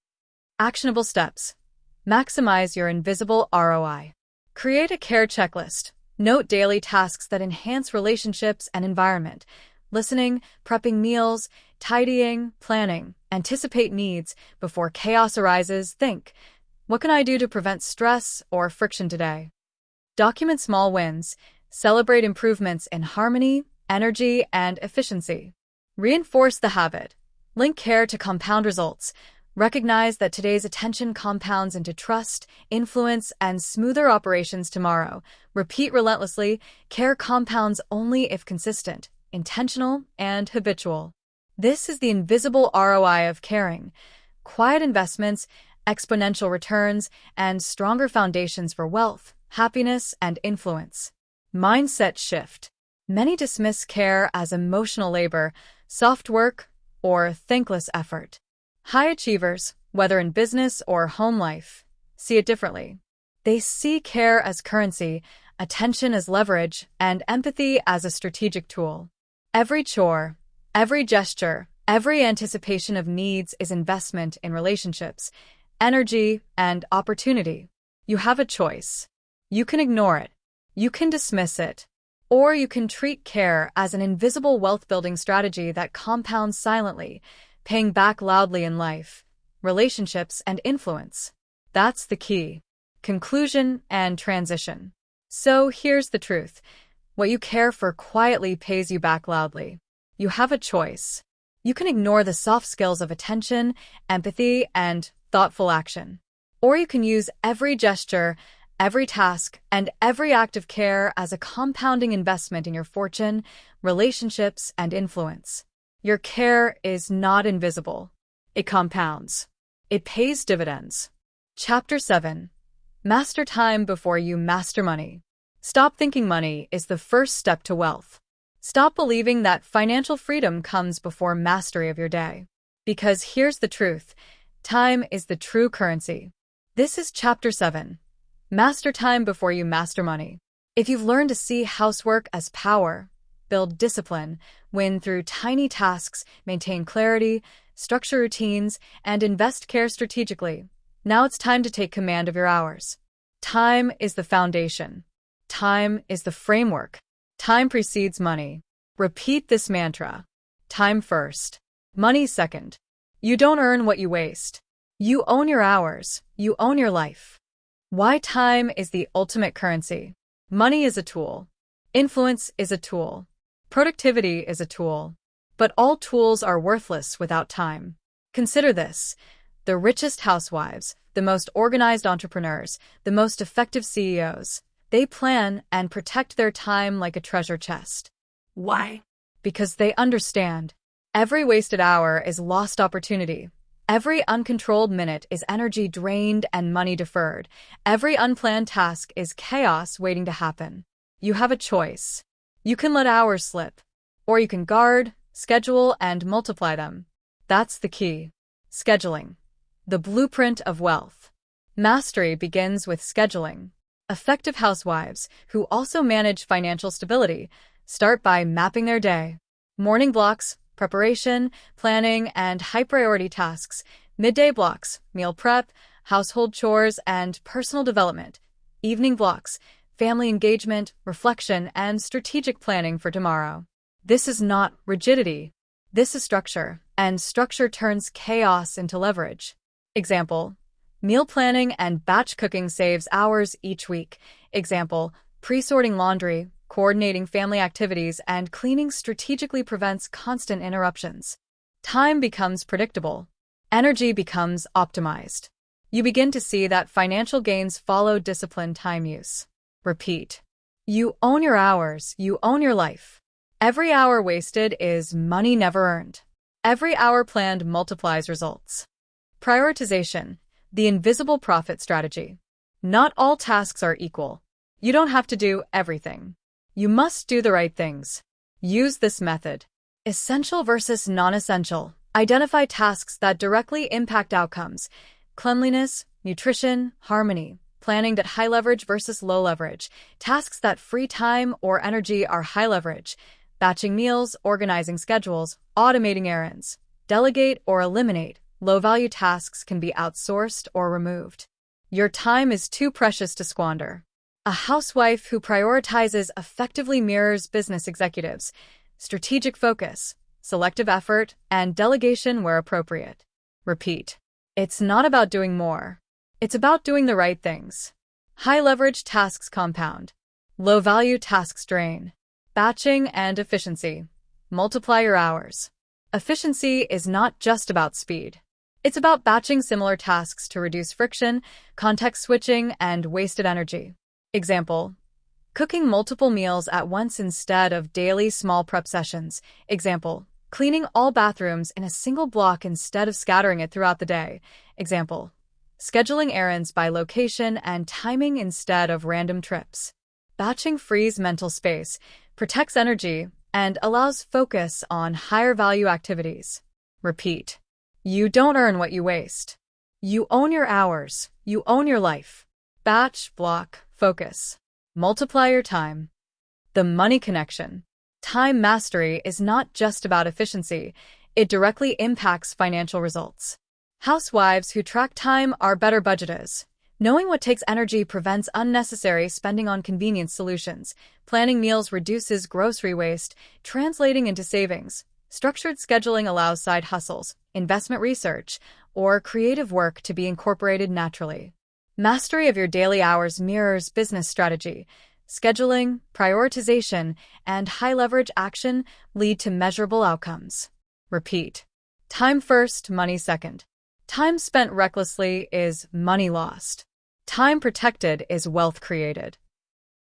Actionable steps. Maximize your invisible ROI. Create a care checklist. Note daily tasks that enhance relationships and environment. Listening, prepping meals, tidying, planning. Anticipate needs before chaos arises. Think, what can I do to prevent stress or friction today? Document small wins. Celebrate improvements in harmony, energy, and efficiency. Reinforce the habit. Link care to compound results. Recognize that today's attention compounds into trust, influence, and smoother operations tomorrow. Repeat relentlessly. Care compounds only if consistent, intentional, and habitual. This is the invisible ROI of caring. Quiet investments, exponential returns, and stronger foundations for wealth, happiness, and influence. Mindset shift. Many dismiss care as emotional labor, soft work, or thankless effort. High achievers, whether in business or home life, see it differently. They see care as currency, attention as leverage, and empathy as a strategic tool. Every chore, every gesture, every anticipation of needs is investment in relationships, energy, and opportunity. You have a choice. You can ignore it. You can dismiss it. Or you can treat care as an invisible wealth-building strategy that compounds silently, paying back loudly in life, relationships, and influence. That's the key. Conclusion and transition. So here's the truth. What you care for quietly pays you back loudly. You have a choice. You can ignore the soft skills of attention, empathy, and thoughtful action. Or you can use every gesture, every task, and every act of care as a compounding investment in your fortune, relationships, and influence. Your care is not invisible. It compounds. It pays dividends. Chapter 7. Master time before you master money. Stop thinking money is the first step to wealth. Stop believing that financial freedom comes before mastery of your day. Because here's the truth. Time is the true currency. This is Chapter 7. Master time before you master money. If you've learned to see housework as power, build discipline, win through tiny tasks, maintain clarity, structure routines, and invest care strategically, now it's time to take command of your hours. Time is the foundation. Time is the framework. Time precedes money. Repeat this mantra. Time first. Money second. You don't earn what you waste. You own your hours. You own your life. Why time is the ultimate currency. Money is a tool. Influence is a tool. Productivity is a tool. But all tools are worthless without time. Consider this. The richest housewives, the most organized entrepreneurs, the most effective CEOs, they plan and protect their time like a treasure chest. Why? Because they understand. Every wasted hour is lost opportunity. Every uncontrolled minute is energy drained and money deferred. Every unplanned task is chaos waiting to happen. You have a choice. You can let hours slip, or you can guard, schedule, and multiply them. That's the key. Scheduling. The blueprint of wealth. Mastery begins with scheduling. Effective housewives, who also manage financial stability, start by mapping their day. Morning blocks, preparation, planning, and high-priority tasks. Midday blocks, meal prep, household chores, and personal development. Evening blocks, family engagement, reflection, and strategic planning for tomorrow. This is not rigidity. This is structure, and structure turns chaos into leverage. Example: meal planning and batch cooking saves hours each week. Example: pre-sorting laundry, coordinating family activities, and cleaning strategically prevents constant interruptions. Time becomes predictable. Energy becomes optimized. You begin to see that financial gains follow disciplined time use. Repeat. You own your hours, you own your life. Every hour wasted is money never earned. Every hour planned multiplies results. Prioritization, the invisible profit strategy. Not all tasks are equal. You don't have to do everything. You must do the right things. Use this method. Essential versus non-essential. Identify tasks that directly impact outcomes. Cleanliness, nutrition, harmony. Planning that high leverage versus low leverage. Tasks that free time or energy are high leverage. Batching meals, organizing schedules, automating errands. Delegate or eliminate. Low-value tasks can be outsourced or removed. Your time is too precious to squander. A housewife who prioritizes effectively mirrors business executives. Strategic focus, selective effort, and delegation where appropriate. Repeat. It's not about doing more. It's about doing the right things. High-leverage tasks compound. Low-value tasks drain. Batching and efficiency. Multiply your hours. Efficiency is not just about speed. It's about batching similar tasks to reduce friction, context switching, and wasted energy. Example: cooking multiple meals at once instead of daily small prep sessions. Example: cleaning all bathrooms in a single block instead of scattering it throughout the day. Example: scheduling errands by location and timing instead of random trips. Batching frees mental space, protects energy, and allows focus on higher value activities. Repeat. You don't earn what you waste. You own your hours. You own your life. Batch, block, focus. Multiply your time. The money connection. Time mastery is not just about efficiency. It directly impacts financial results. Housewives who track time are better budgeters. Knowing what takes energy prevents unnecessary spending on convenience solutions. Planning meals reduces grocery waste, translating into savings. Structured scheduling allows side hustles, investment research, or creative work to be incorporated naturally. Mastery of your daily hours mirrors business strategy. Scheduling, prioritization, and high-leverage action lead to measurable outcomes. Repeat. Time first, money second. Time spent recklessly is money lost. Time protected is wealth created.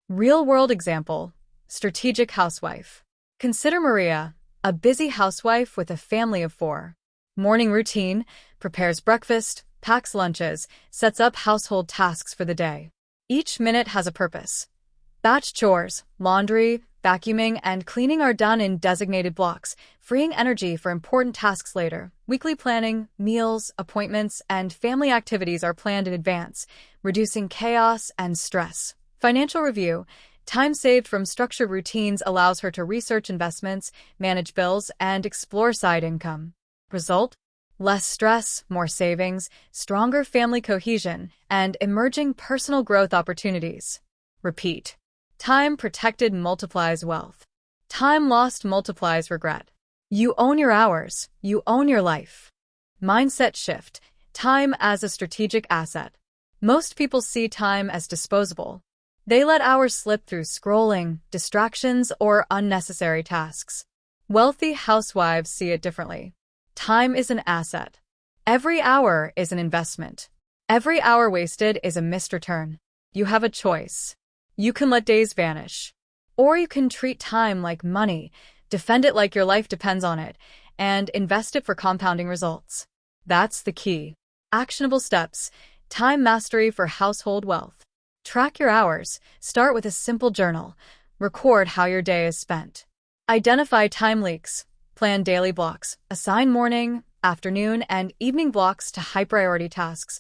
Real-world example: strategic housewife. Consider Maria, a busy housewife with a family of 4. Morning routine: prepares breakfast, packs lunches, sets up household tasks for the day. Each minute has a purpose. Batch chores, laundry, vacuuming, and cleaning are done in designated blocks, freeing energy for important tasks later. Weekly planning, meals, appointments, and family activities are planned in advance, reducing chaos and stress. Financial review: time saved from structured routines allows her to research investments, manage bills, and explore side income. Result: less stress, more savings, stronger family cohesion, and emerging personal growth opportunities. Repeat. Time protected multiplies wealth. Time lost multiplies regret. You own your hours. You own your life. Mindset shift: time as a strategic asset. Most people see time as disposable. They let hours slip through scrolling, distractions, or unnecessary tasks. Wealthy housewives see it differently. Time is an asset. Every hour is an investment. Every hour wasted is a missed return. You have a choice. You can let days vanish. Or you can treat time like money, defend it like your life depends on it, and invest it for compounding results. That's the key. Actionable steps: time mastery for household wealth. Track your hours. Start with a simple journal. Record how your day is spent. Identify time leaks. Plan daily blocks. Assign morning, afternoon, and evening blocks to high-priority tasks.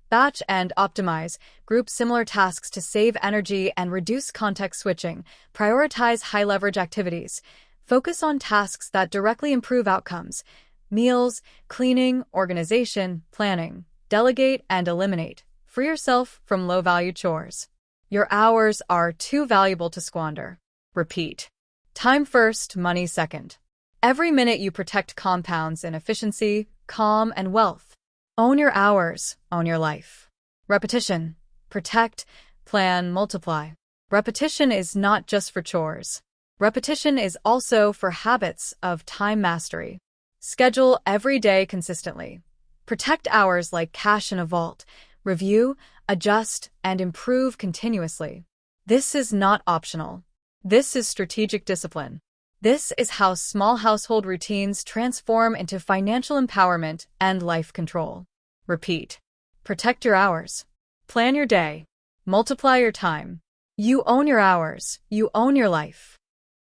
Batch and optimize. Group similar tasks to save energy and reduce context switching. Prioritize high-leverage activities. Focus on tasks that directly improve outcomes. Meals, cleaning, organization, planning. Delegate and eliminate. Free yourself from low-value chores. Your hours are too valuable to squander. Repeat. Time first, money second. Every minute you protect compounds in efficiency, calm, and wealth. Own your hours, own your life. Repetition. Protect, plan, multiply. Repetition is not just for chores. Repetition is also for habits of time mastery. Schedule every day consistently. Protect hours like cash in a vault. Review, adjust, and improve continuously. This is not optional. This is strategic discipline. This is how small household routines transform into financial empowerment and life control. Repeat. Protect your hours. Plan your day. Multiply your time. You own your hours. You own your life.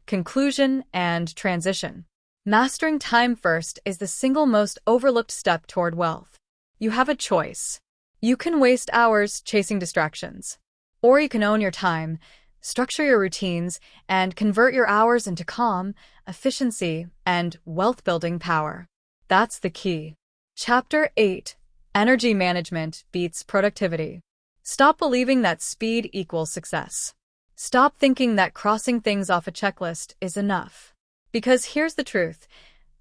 Conclusion and transition. Mastering time first is the single most overlooked step toward wealth. You have a choice. You can waste hours chasing distractions, or you can own your time, structure your routines, and convert your hours into calm, efficiency, and wealth-building power. That's the key. Chapter 8. Energy Management Beats Productivity. Stop believing that speed equals success. Stop thinking that crossing things off a checklist is enough. Because here's the truth.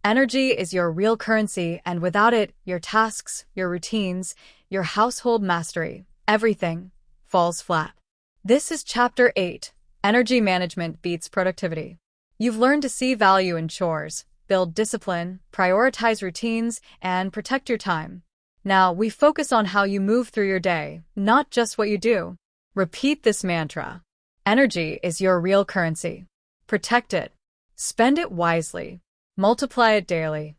Energy is your real currency, and without it, your tasks, your routines, your household mastery, everything falls flat. This is Chapter 8. Energy Management Beats Productivity. You've learned to see value in chores, build discipline, prioritize routines, and protect your time. Now, we focus on how you move through your day, not just what you do. Repeat this mantra. Energy is your real currency. Protect it. Spend it wisely. Multiply it daily.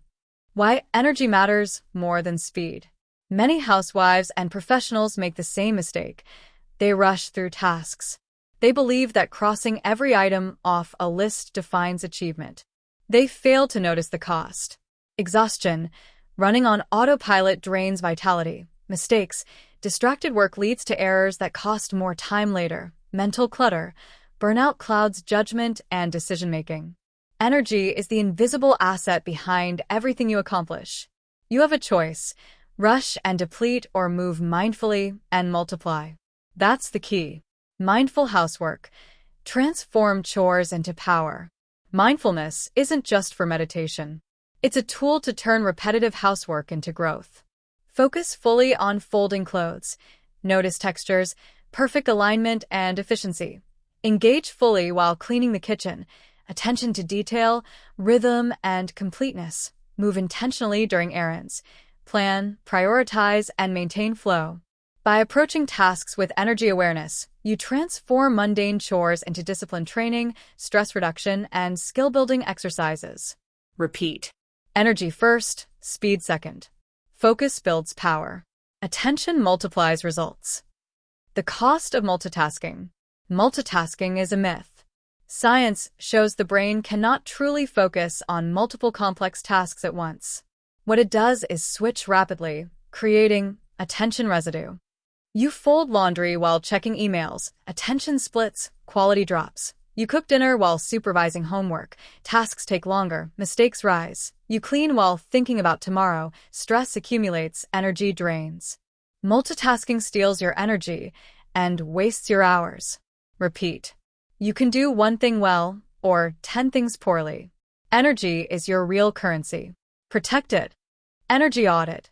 Why energy matters more than speed. Many housewives and professionals make the same mistake. They rush through tasks. They believe that crossing every item off a list defines achievement. They fail to notice the cost. Exhaustion. Running on autopilot drains vitality. Mistakes. Distracted work leads to errors that cost more time later. Mental clutter. Burnout clouds judgment and decision-making. Energy is the invisible asset behind everything you accomplish. You have a choice. Rush and deplete, or move mindfully and multiply. That's the key. Mindful housework. Transform chores into power. Mindfulness isn't just for meditation. It's a tool to turn repetitive housework into growth. Focus fully on folding clothes. Notice textures, perfect alignment, and efficiency. Engage fully while cleaning the kitchen. Attention to detail, rhythm, and completeness. Move intentionally during errands. Plan, prioritize, and maintain flow. By approaching tasks with energy awareness, you transform mundane chores into discipline training, stress reduction, and skill-building exercises. Repeat. Energy first, speed second. Focus builds power. Attention multiplies results. The cost of multitasking. Multitasking is a myth. Science shows the brain cannot truly focus on multiple complex tasks at once. What it does is switch rapidly, creating attention residue. You fold laundry while checking emails, attention splits, quality drops. You cook dinner while supervising homework, tasks take longer, mistakes rise. You clean while thinking about tomorrow, stress accumulates, energy drains. Multitasking steals your energy and wastes your hours. Repeat. You can do one thing well, or 10 things poorly. Energy is your real currency. Protect it. Energy audit.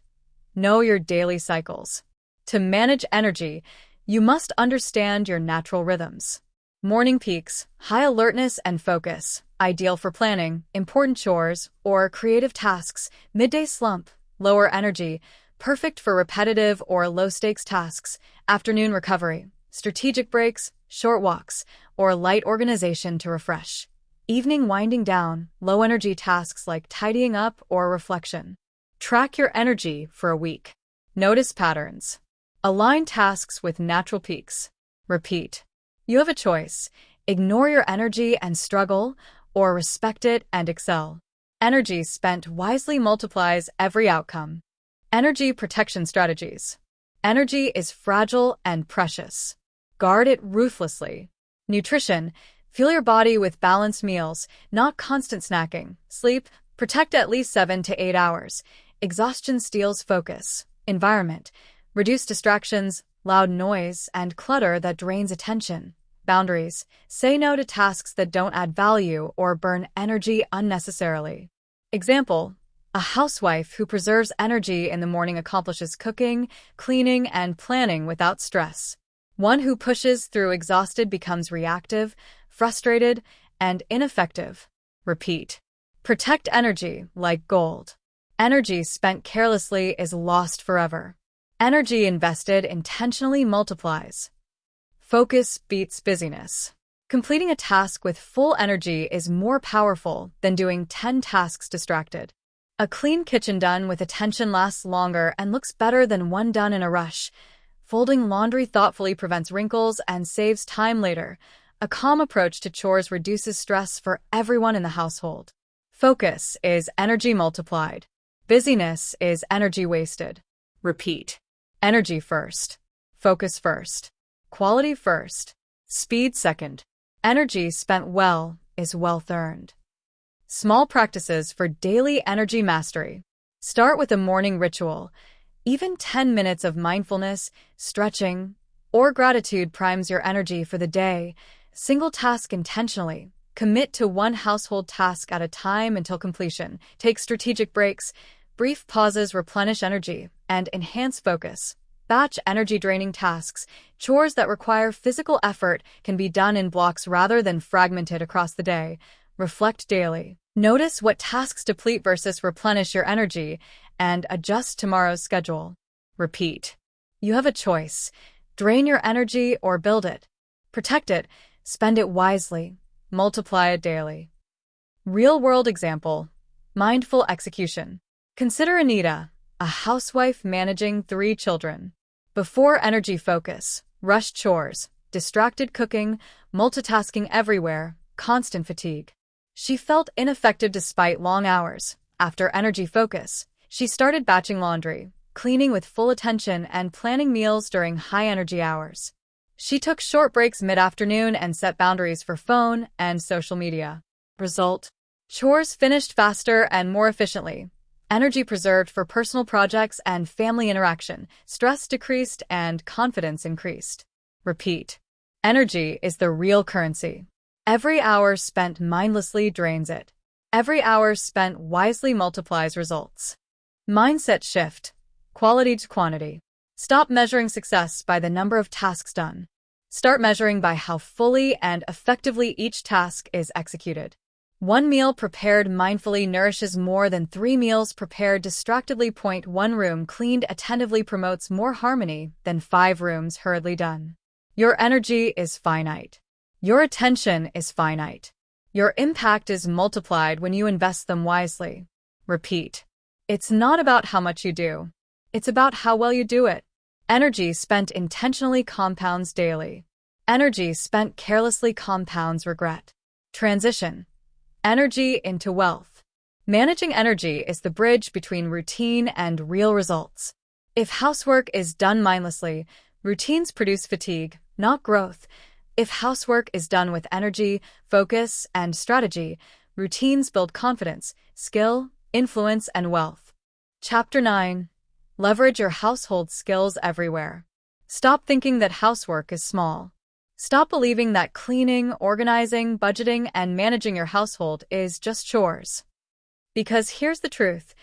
Know your daily cycles. To manage energy, you must understand your natural rhythms. Morning peaks, high alertness and focus, ideal for planning, important chores, or creative tasks. Midday slump, lower energy, perfect for repetitive or low-stakes tasks. Afternoon recovery, strategic breaks, short walks, or light organization to refresh. Evening winding down, low-energy tasks like tidying up or reflection. Track your energy for a week. Notice patterns. Align tasks with natural peaks. Repeat. You have a choice. Ignore your energy and struggle, or respect it and excel. Energy spent wisely multiplies every outcome. Energy protection strategies. Energy is fragile and precious. Guard it ruthlessly. Nutrition. Fuel your body with balanced meals, not constant snacking. Sleep. Protect at least 7 to 8 hours. Exhaustion steals focus. Environment. Reduce distractions, loud noise, and clutter that drains attention. Boundaries. Say no to tasks that don't add value or burn energy unnecessarily. Example: a housewife who preserves energy in the morning accomplishes cooking, cleaning, and planning without stress. One who pushes through exhausted becomes reactive, frustrated, and ineffective. Repeat. Protect energy like gold. Energy spent carelessly is lost forever. Energy invested intentionally multiplies. Focus beats busyness. Completing a task with full energy is more powerful than doing 10 tasks distracted. A clean kitchen done with attention lasts longer and looks better than one done in a rush. Folding laundry thoughtfully prevents wrinkles and saves time later. A calm approach to chores reduces stress for everyone in the household. Focus is energy multiplied. Busyness is energy wasted. Repeat. Energy first. Focus first. Quality first. Speed second. Energy spent well is wealth earned. Small practices for daily energy mastery. Start with a morning ritual. Even 10 minutes of mindfulness, stretching, or gratitude primes your energy for the day. Single task intentionally. Commit to one household task at a time until completion. Take strategic breaks. Brief pauses replenish energy and enhance focus. Batch energy-draining tasks. Chores that require physical effort can be done in blocks rather than fragmented across the day. Reflect daily. Notice what tasks deplete versus replenish your energy and adjust tomorrow's schedule. Repeat. You have a choice. Drain your energy or build it. Protect it. Spend it wisely. Multiply it daily. Real-world example. Mindful execution. Consider Anita, a housewife managing 3 children. Before energy focus, rushed chores, distracted cooking, multitasking everywhere, constant fatigue. She felt ineffective despite long hours. After energy focus, she started batching laundry, cleaning with full attention, and planning meals during high-energy hours. She took short breaks mid-afternoon and set boundaries for phone and social media. Result: chores finished faster and more efficiently. Energy preserved for personal projects and family interaction. Stress decreased and confidence increased. Repeat. Energy is the real currency. Every hour spent mindlessly drains it. Every hour spent wisely multiplies results. Mindset shift. Quality to quantity. Stop measuring success by the number of tasks done. Start measuring by how fully and effectively each task is executed. 1 meal prepared mindfully nourishes more than 3 meals prepared distractedly. 1 room cleaned attentively promotes more harmony than 5 rooms hurriedly done. Your energy is finite. Your attention is finite. Your impact is multiplied when you invest them wisely. Repeat. It's not about how much you do. It's about how well you do it. Energy spent intentionally compounds daily. Energy spent carelessly compounds regret. Transition. Energy into wealth. Managing energy is the bridge between routine and real results. If housework is done mindlessly, routines produce fatigue, not growth. If housework is done with energy, focus, and strategy, routines build confidence, skill, influence, and wealth. Chapter 9. Leverage your household skills everywhere. Stop thinking that housework is small. Stop believing that cleaning, organizing, budgeting, and managing your household is just chores. Because here's the truth.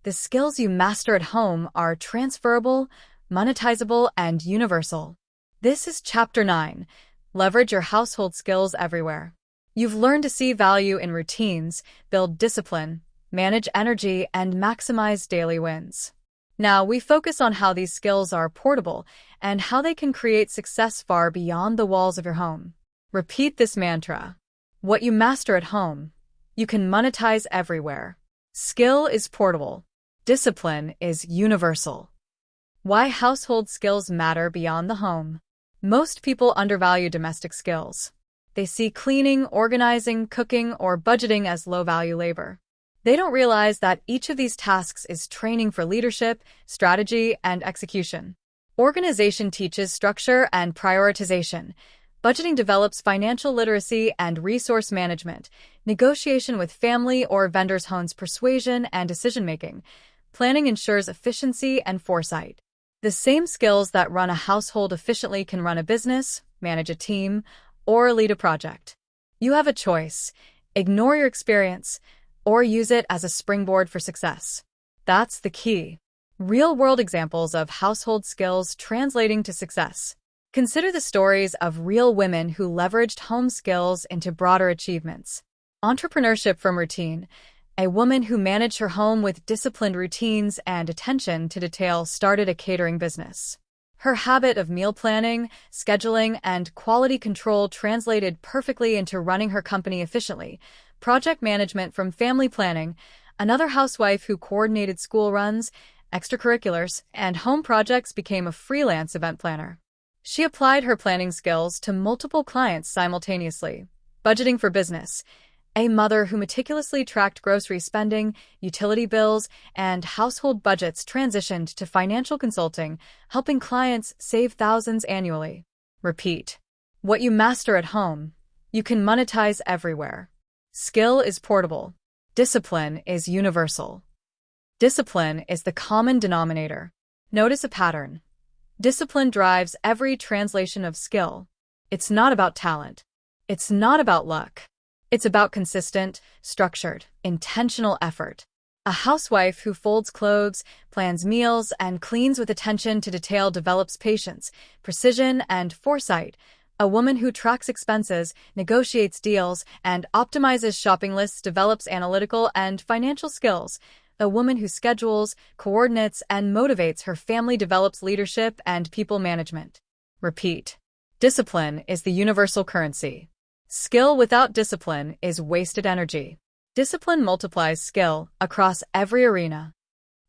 The skills you master at home are transferable, monetizable, and universal. This is Chapter 9. Leverage your household skills everywhere. You've learned to see value in routines, build discipline, manage energy, and maximize daily wins. Now, we focus on how these skills are portable and how they can create success far beyond the walls of your home. Repeat this mantra. What you master at home, you can monetize everywhere. Skill is portable. Discipline is universal. Why household skills matter beyond the home. Most people undervalue domestic skills. They see cleaning, organizing, cooking, or budgeting as low-value labor. They don't realize that each of these tasks is training for leadership, strategy, and execution. Organization teaches structure and prioritization. Budgeting develops financial literacy and resource management. Negotiation with family or vendors hones persuasion and decision-making. Planning ensures efficiency and foresight. The same skills that run a household efficiently can run a business, manage a team, or lead a project. You have a choice: ignore your experience, or use it as a springboard for success. That's the key. Real-world examples of household skills translating to success. Consider the stories of real women who leveraged home skills into broader achievements. Entrepreneurship from routine. A woman who managed her home with disciplined routines and attention to detail started a catering business. Her habit of meal planning, scheduling, and quality control translated perfectly into running her company efficiently. Project management from family planning. Another housewife who coordinated school runs, extracurriculars, and home projects became a freelance event planner. She applied her planning skills to multiple clients simultaneously. Budgeting for business. A mother who meticulously tracked grocery spending, utility bills, and household budgets transitioned to financial consulting, helping clients save thousands annually. Repeat. What you master at home, you can monetize everywhere. Skill is portable. Discipline is universal. Discipline is the common denominator. Notice a pattern. Discipline drives every translation of skill. It's not about talent. It's not about luck. It's about consistent, structured, intentional effort. A housewife who folds clothes, plans meals, and cleans with attention to detail develops patience, precision, and foresight. A woman who tracks expenses, negotiates deals, and optimizes shopping lists develops analytical and financial skills. A woman who schedules, coordinates, and motivates her family develops leadership and people management. Repeat. Discipline is the universal currency. Skill without discipline is wasted energy. Discipline multiplies skill across every arena.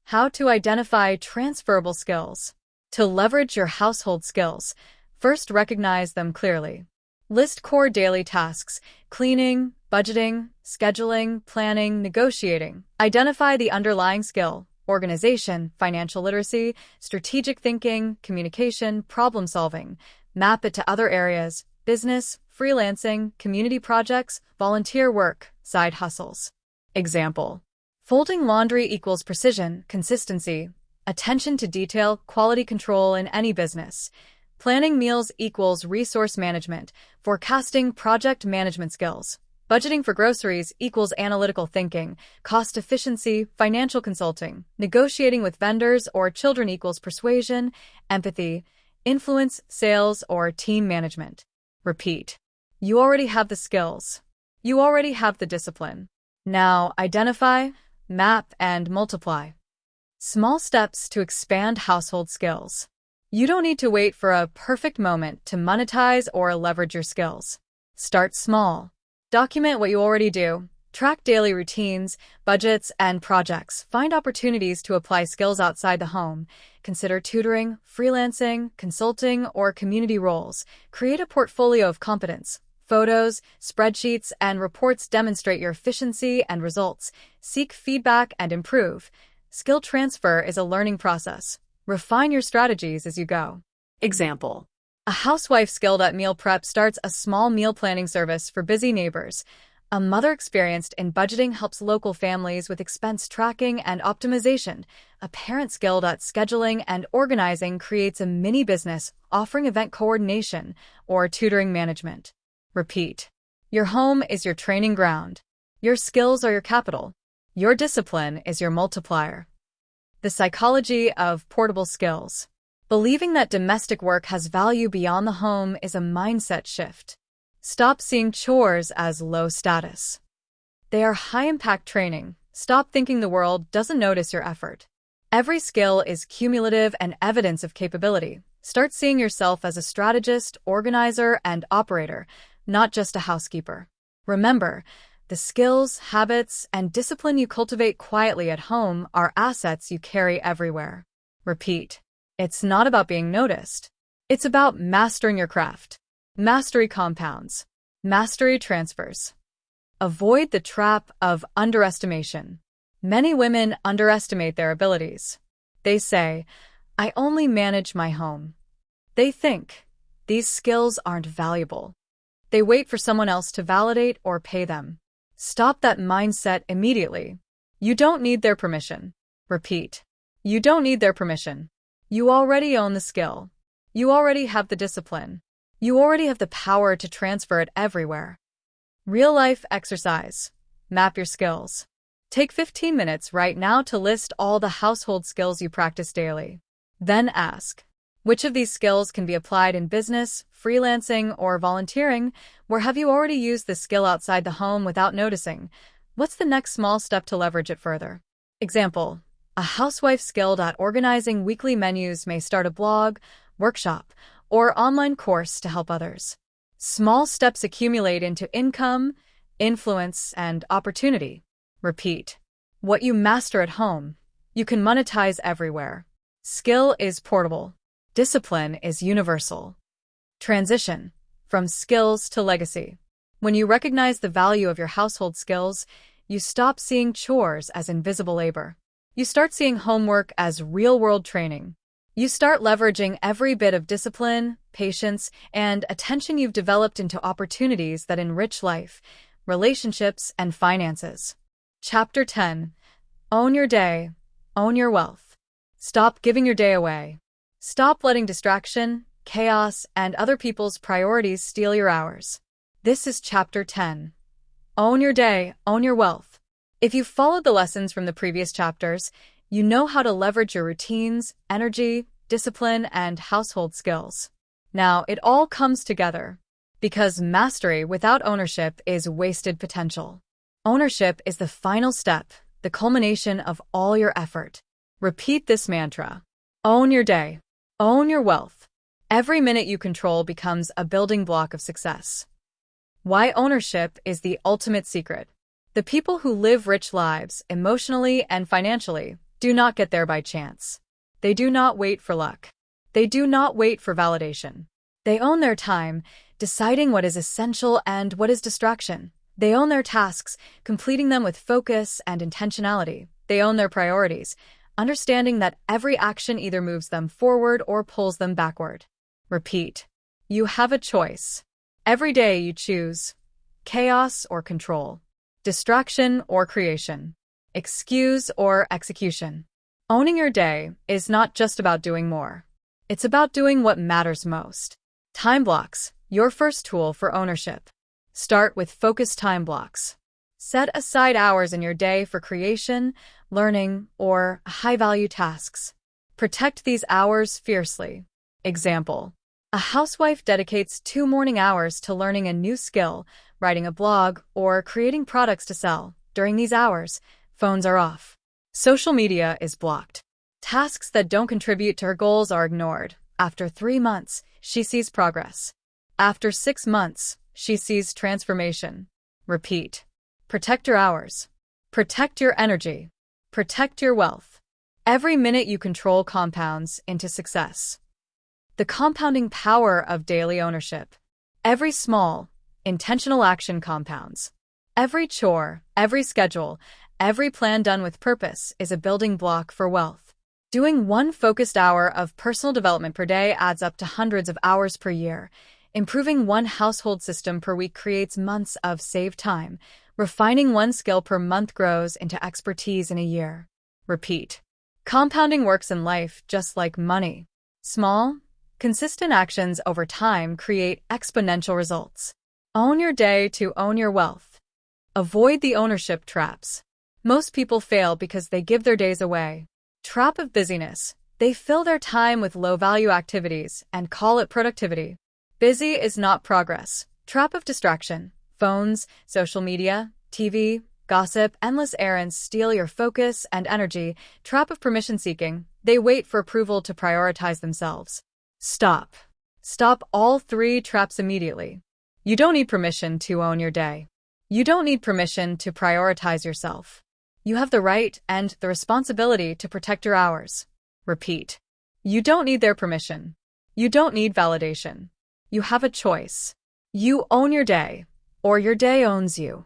How to identify transferable skills. To leverage your household skills, first recognize them clearly. List core daily tasks: cleaning, budgeting, scheduling, planning, negotiating. Identify the underlying skill: organization, financial literacy, strategic thinking, communication, problem solving. Map it to other areas: business, freelancing, community projects, volunteer work, side hustles. Example. Folding laundry equals precision, consistency, attention to detail, quality control in any business. Planning meals equals resource management, forecasting, project management skills. Budgeting for groceries equals analytical thinking, cost efficiency, financial consulting. Negotiating with vendors or children equals persuasion, empathy, influence, sales, or team management. Repeat. You already have the skills. You already have the discipline. Now identify, map, and multiply. Small steps to expand household skills. You don't need to wait for a perfect moment to monetize or leverage your skills. Start small. Document what you already do. Track daily routines, budgets, and projects. Find opportunities to apply skills outside the home. Consider tutoring, freelancing, consulting, or community roles. Create a portfolio of competence. Photos, spreadsheets, and reports demonstrate your efficiency and results. Seek feedback and improve. Skill transfer is a learning process. Refine your strategies as you go. Example. A housewife skilled at meal prep starts a small meal planning service for busy neighbors. A mother experienced in budgeting helps local families with expense tracking and optimization. A parent skilled at scheduling and organizing creates a mini business offering event coordination or tutoring management. Repeat. Your home is your training ground. Your skills are your capital. Your discipline is your multiplier. The psychology of portable skills. Believing that domestic work has value beyond the home is a mindset shift. Stop seeing chores as low status. They are high-impact training. Stop thinking the world doesn't notice your effort. Every skill is cumulative and evidence of capability. Start seeing yourself as a strategist, organizer, and operator, not just a housekeeper. Remember, the skills, habits, and discipline you cultivate quietly at home are assets you carry everywhere. Repeat. It's not about being noticed. It's about mastering your craft. Mastery compounds. Mastery transfers. Avoid the trap of underestimation. Many women underestimate their abilities. They say, "I only manage my home." They think these skills aren't valuable. They wait for someone else to validate or pay them. Stop that mindset immediately. You don't need their permission. Repeat. You don't need their permission. You already own the skill. You already have the discipline. You already have the power to transfer it everywhere. Real-life exercise. Map your skills. Take 15 minutes right now to list all the household skills you practice daily. Then ask, which of these skills can be applied in business, freelancing, or volunteering? Where have you already used the skill outside the home without noticing? What's the next small step to leverage it further? Example, a housewife skilled at organizing weekly menus may start a blog, workshop, or online course to help others. Small steps accumulate into income, influence, and opportunity. Repeat. What you master at home, you can monetize everywhere. Skill is portable. Discipline is universal. Transition from skills to legacy. When you recognize the value of your household skills, you stop seeing chores as invisible labor. You start seeing homework as real-world training. You start leveraging every bit of discipline, patience, and attention you've developed into opportunities that enrich life, relationships, and finances. Chapter 10. Own your day. Own your wealth. Stop giving your day away. Stop letting distraction, chaos, and other people's priorities steal your hours. This is Chapter 10. Own your day. Own your wealth. If you've followed the lessons from the previous chapters, you know how to leverage your routines, energy, discipline, and household skills. Now, it all comes together. Because mastery without ownership is wasted potential. Ownership is the final step, the culmination of all your effort. Repeat this mantra. Own your day. Own your wealth. Every minute you control becomes a building block of success. Why ownership is the ultimate secret. The people who live rich lives, emotionally and financially, do not get there by chance. They do not wait for luck. They do not wait for validation. They own their time, deciding what is essential and what is distraction. They own their tasks, completing them with focus and intentionality. They own their priorities, understanding that every action either moves them forward or pulls them backward. Repeat. You have a choice. Every day you choose chaos or control, distraction or creation, excuse or execution. Owning your day is not just about doing more. It's about doing what matters most. Time blocks, your first tool for ownership. Start with focused time blocks. Set aside hours in your day for creation, learning, or high-value tasks. Protect these hours fiercely. Example. A housewife dedicates 2 morning hours to learning a new skill, writing a blog, or creating products to sell. During these hours, phones are off. Social media is blocked. Tasks that don't contribute to her goals are ignored. After 3 months, she sees progress. After 6 months, she sees transformation. Repeat. Protect your hours. Protect your energy. Protect your wealth. Every minute you control compounds into success. The compounding power of daily ownership. Every small, intentional action compounds. Every chore, every schedule, every plan done with purpose is a building block for wealth. Doing 1 focused hour of personal development per day adds up to hundreds of hours per year. Improving 1 household system per week creates months of saved time. Refining 1 skill per month grows into expertise in a year. Repeat. Compounding works in life just like money. Small, consistent actions over time create exponential results. Own your day to own your wealth. Avoid the ownership traps. Most people fail because they give their days away. Trap of busyness. They fill their time with low-value activities and call it productivity. Busy is not progress. Trap of distraction. Phones, social media, TV, gossip, endless errands steal your focus and energy. Trap of permission-seeking. They wait for approval to prioritize themselves. Stop. Stop all 3 traps immediately. You don't need permission to own your day. You don't need permission to prioritize yourself. You have the right and the responsibility to protect your hours. Repeat. You don't need their permission. You don't need validation. You have a choice. You own your day, or your day owns you.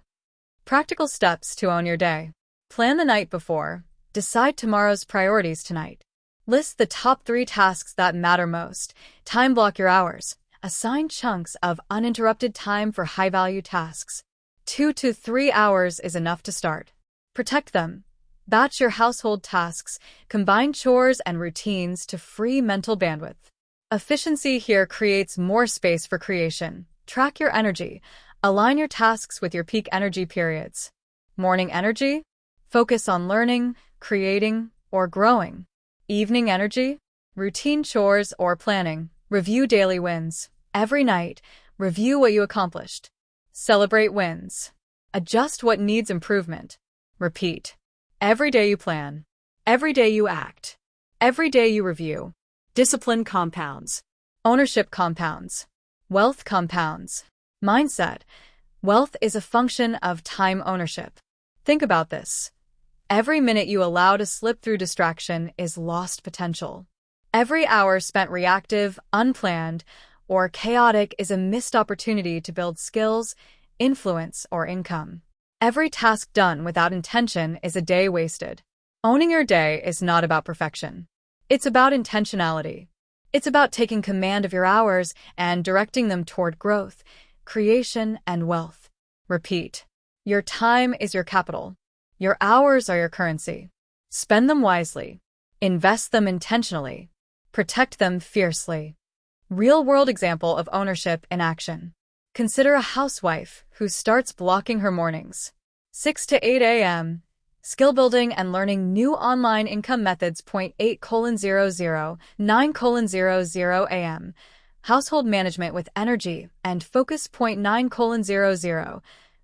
Practical steps to own your day. Plan the night before. Decide tomorrow's priorities tonight. List the top 3 tasks that matter most. Time block your hours. Assign chunks of uninterrupted time for high-value tasks. 2 to 3 hours is enough to start. Protect them. Batch your household tasks, combine chores and routines to free mental bandwidth. Efficiency here creates more space for creation. Track your energy. Align your tasks with your peak energy periods. Morning energy? Focus on learning, creating, or growing. Evening energy? Routine chores or planning. Review daily wins. Every night, review what you accomplished. Celebrate wins. Adjust what needs improvement. Repeat. Every day you plan. Every day you act. Every day you review. Discipline compounds. Ownership compounds. Wealth compounds. Mindset. Wealth is a function of time ownership. Think about this. Every minute you allow to slip through distraction is lost potential. Every hour spent reactive, unplanned, or chaotic is a missed opportunity to build skills, influence, or income. Every task done without intention is a day wasted. Owning your day is not about perfection. It's about intentionality. It's about taking command of your hours and directing them toward growth, creation, and wealth. Repeat. Your time is your capital. Your hours are your currency. Spend them wisely. Invest them intentionally. Protect them fiercely. Real-world example of ownership in action. Consider a housewife who starts blocking her mornings. 6 to 8 a.m. Skill building and learning new online income methods. 8:00, 9:00 a.m. Household management with energy and focus. 9:00,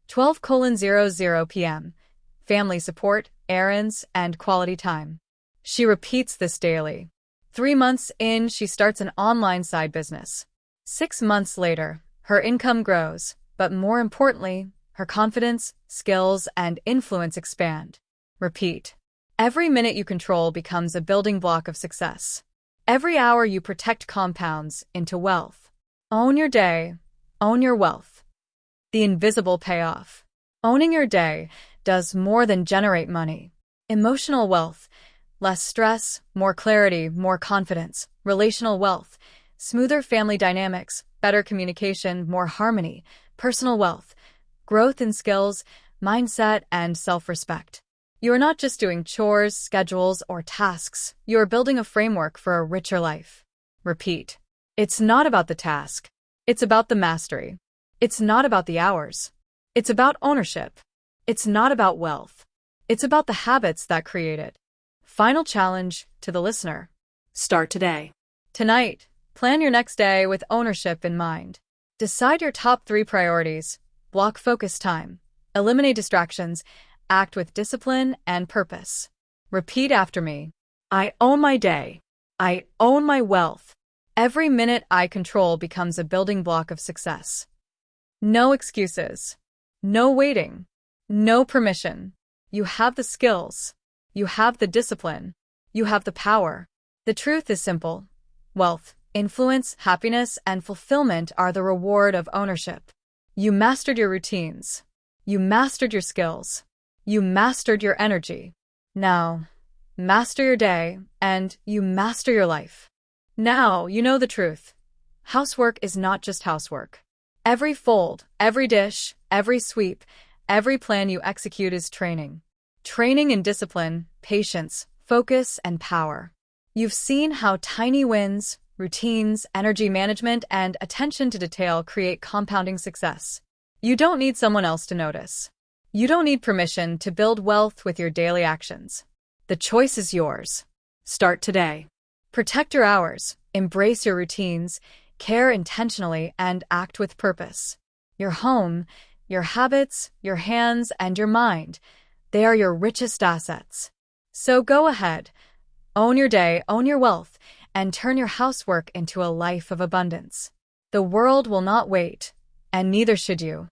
12:00 p.m. Family support, errands, and quality time. She repeats this daily. 3 months in, she starts an online side business. 6 months later, her income grows, but more importantly, her confidence, skills, and influence expand. Repeat. Every minute you control becomes a building block of success. Every hour you protect compounds into wealth. Own your day. Own your wealth. The invisible payoff. Owning your day does more than generate money. Emotional wealth. Less stress, more clarity, more confidence. Relational wealth. Smoother family dynamics, better communication, more harmony. Personal wealth. Growth in skills, mindset, and self-respect. You are not just doing chores, schedules, or tasks. You are building a framework for a richer life. Repeat. It's not about the task. It's about the mastery. It's not about the hours. It's about ownership. It's not about wealth. It's about the habits that create it. Final challenge to the listener. Start today. Tonight, plan your next day with ownership in mind. Decide your top 3 priorities. Block focus time. Eliminate distractions. Act with discipline and purpose. Repeat after me. I own my day. I own my wealth. Every minute I control becomes a building block of success. No excuses. No waiting. No permission. You have the skills. You have the discipline. You have the power. The truth is simple. Wealth, influence, happiness, and fulfillment are the reward of ownership. You mastered your routines. You mastered your skills. You mastered your energy. Now, master your day, and you master your life. Now you know the truth. Housework is not just housework. Every fold, every dish, every sweep, every plan you execute is training. Training in discipline, patience, focus, and power. You've seen how tiny wins, routines, energy management, and attention to detail create compounding success. You don't need someone else to notice. You don't need permission to build wealth with your daily actions. The choice is yours. Start today. Protect your hours, embrace your routines, care intentionally, and act with purpose. Your home, your habits, your hands, and your mind, they are your richest assets. So go ahead, own your day, own your wealth, and turn your housework into a life of abundance. The world will not wait, and neither should you.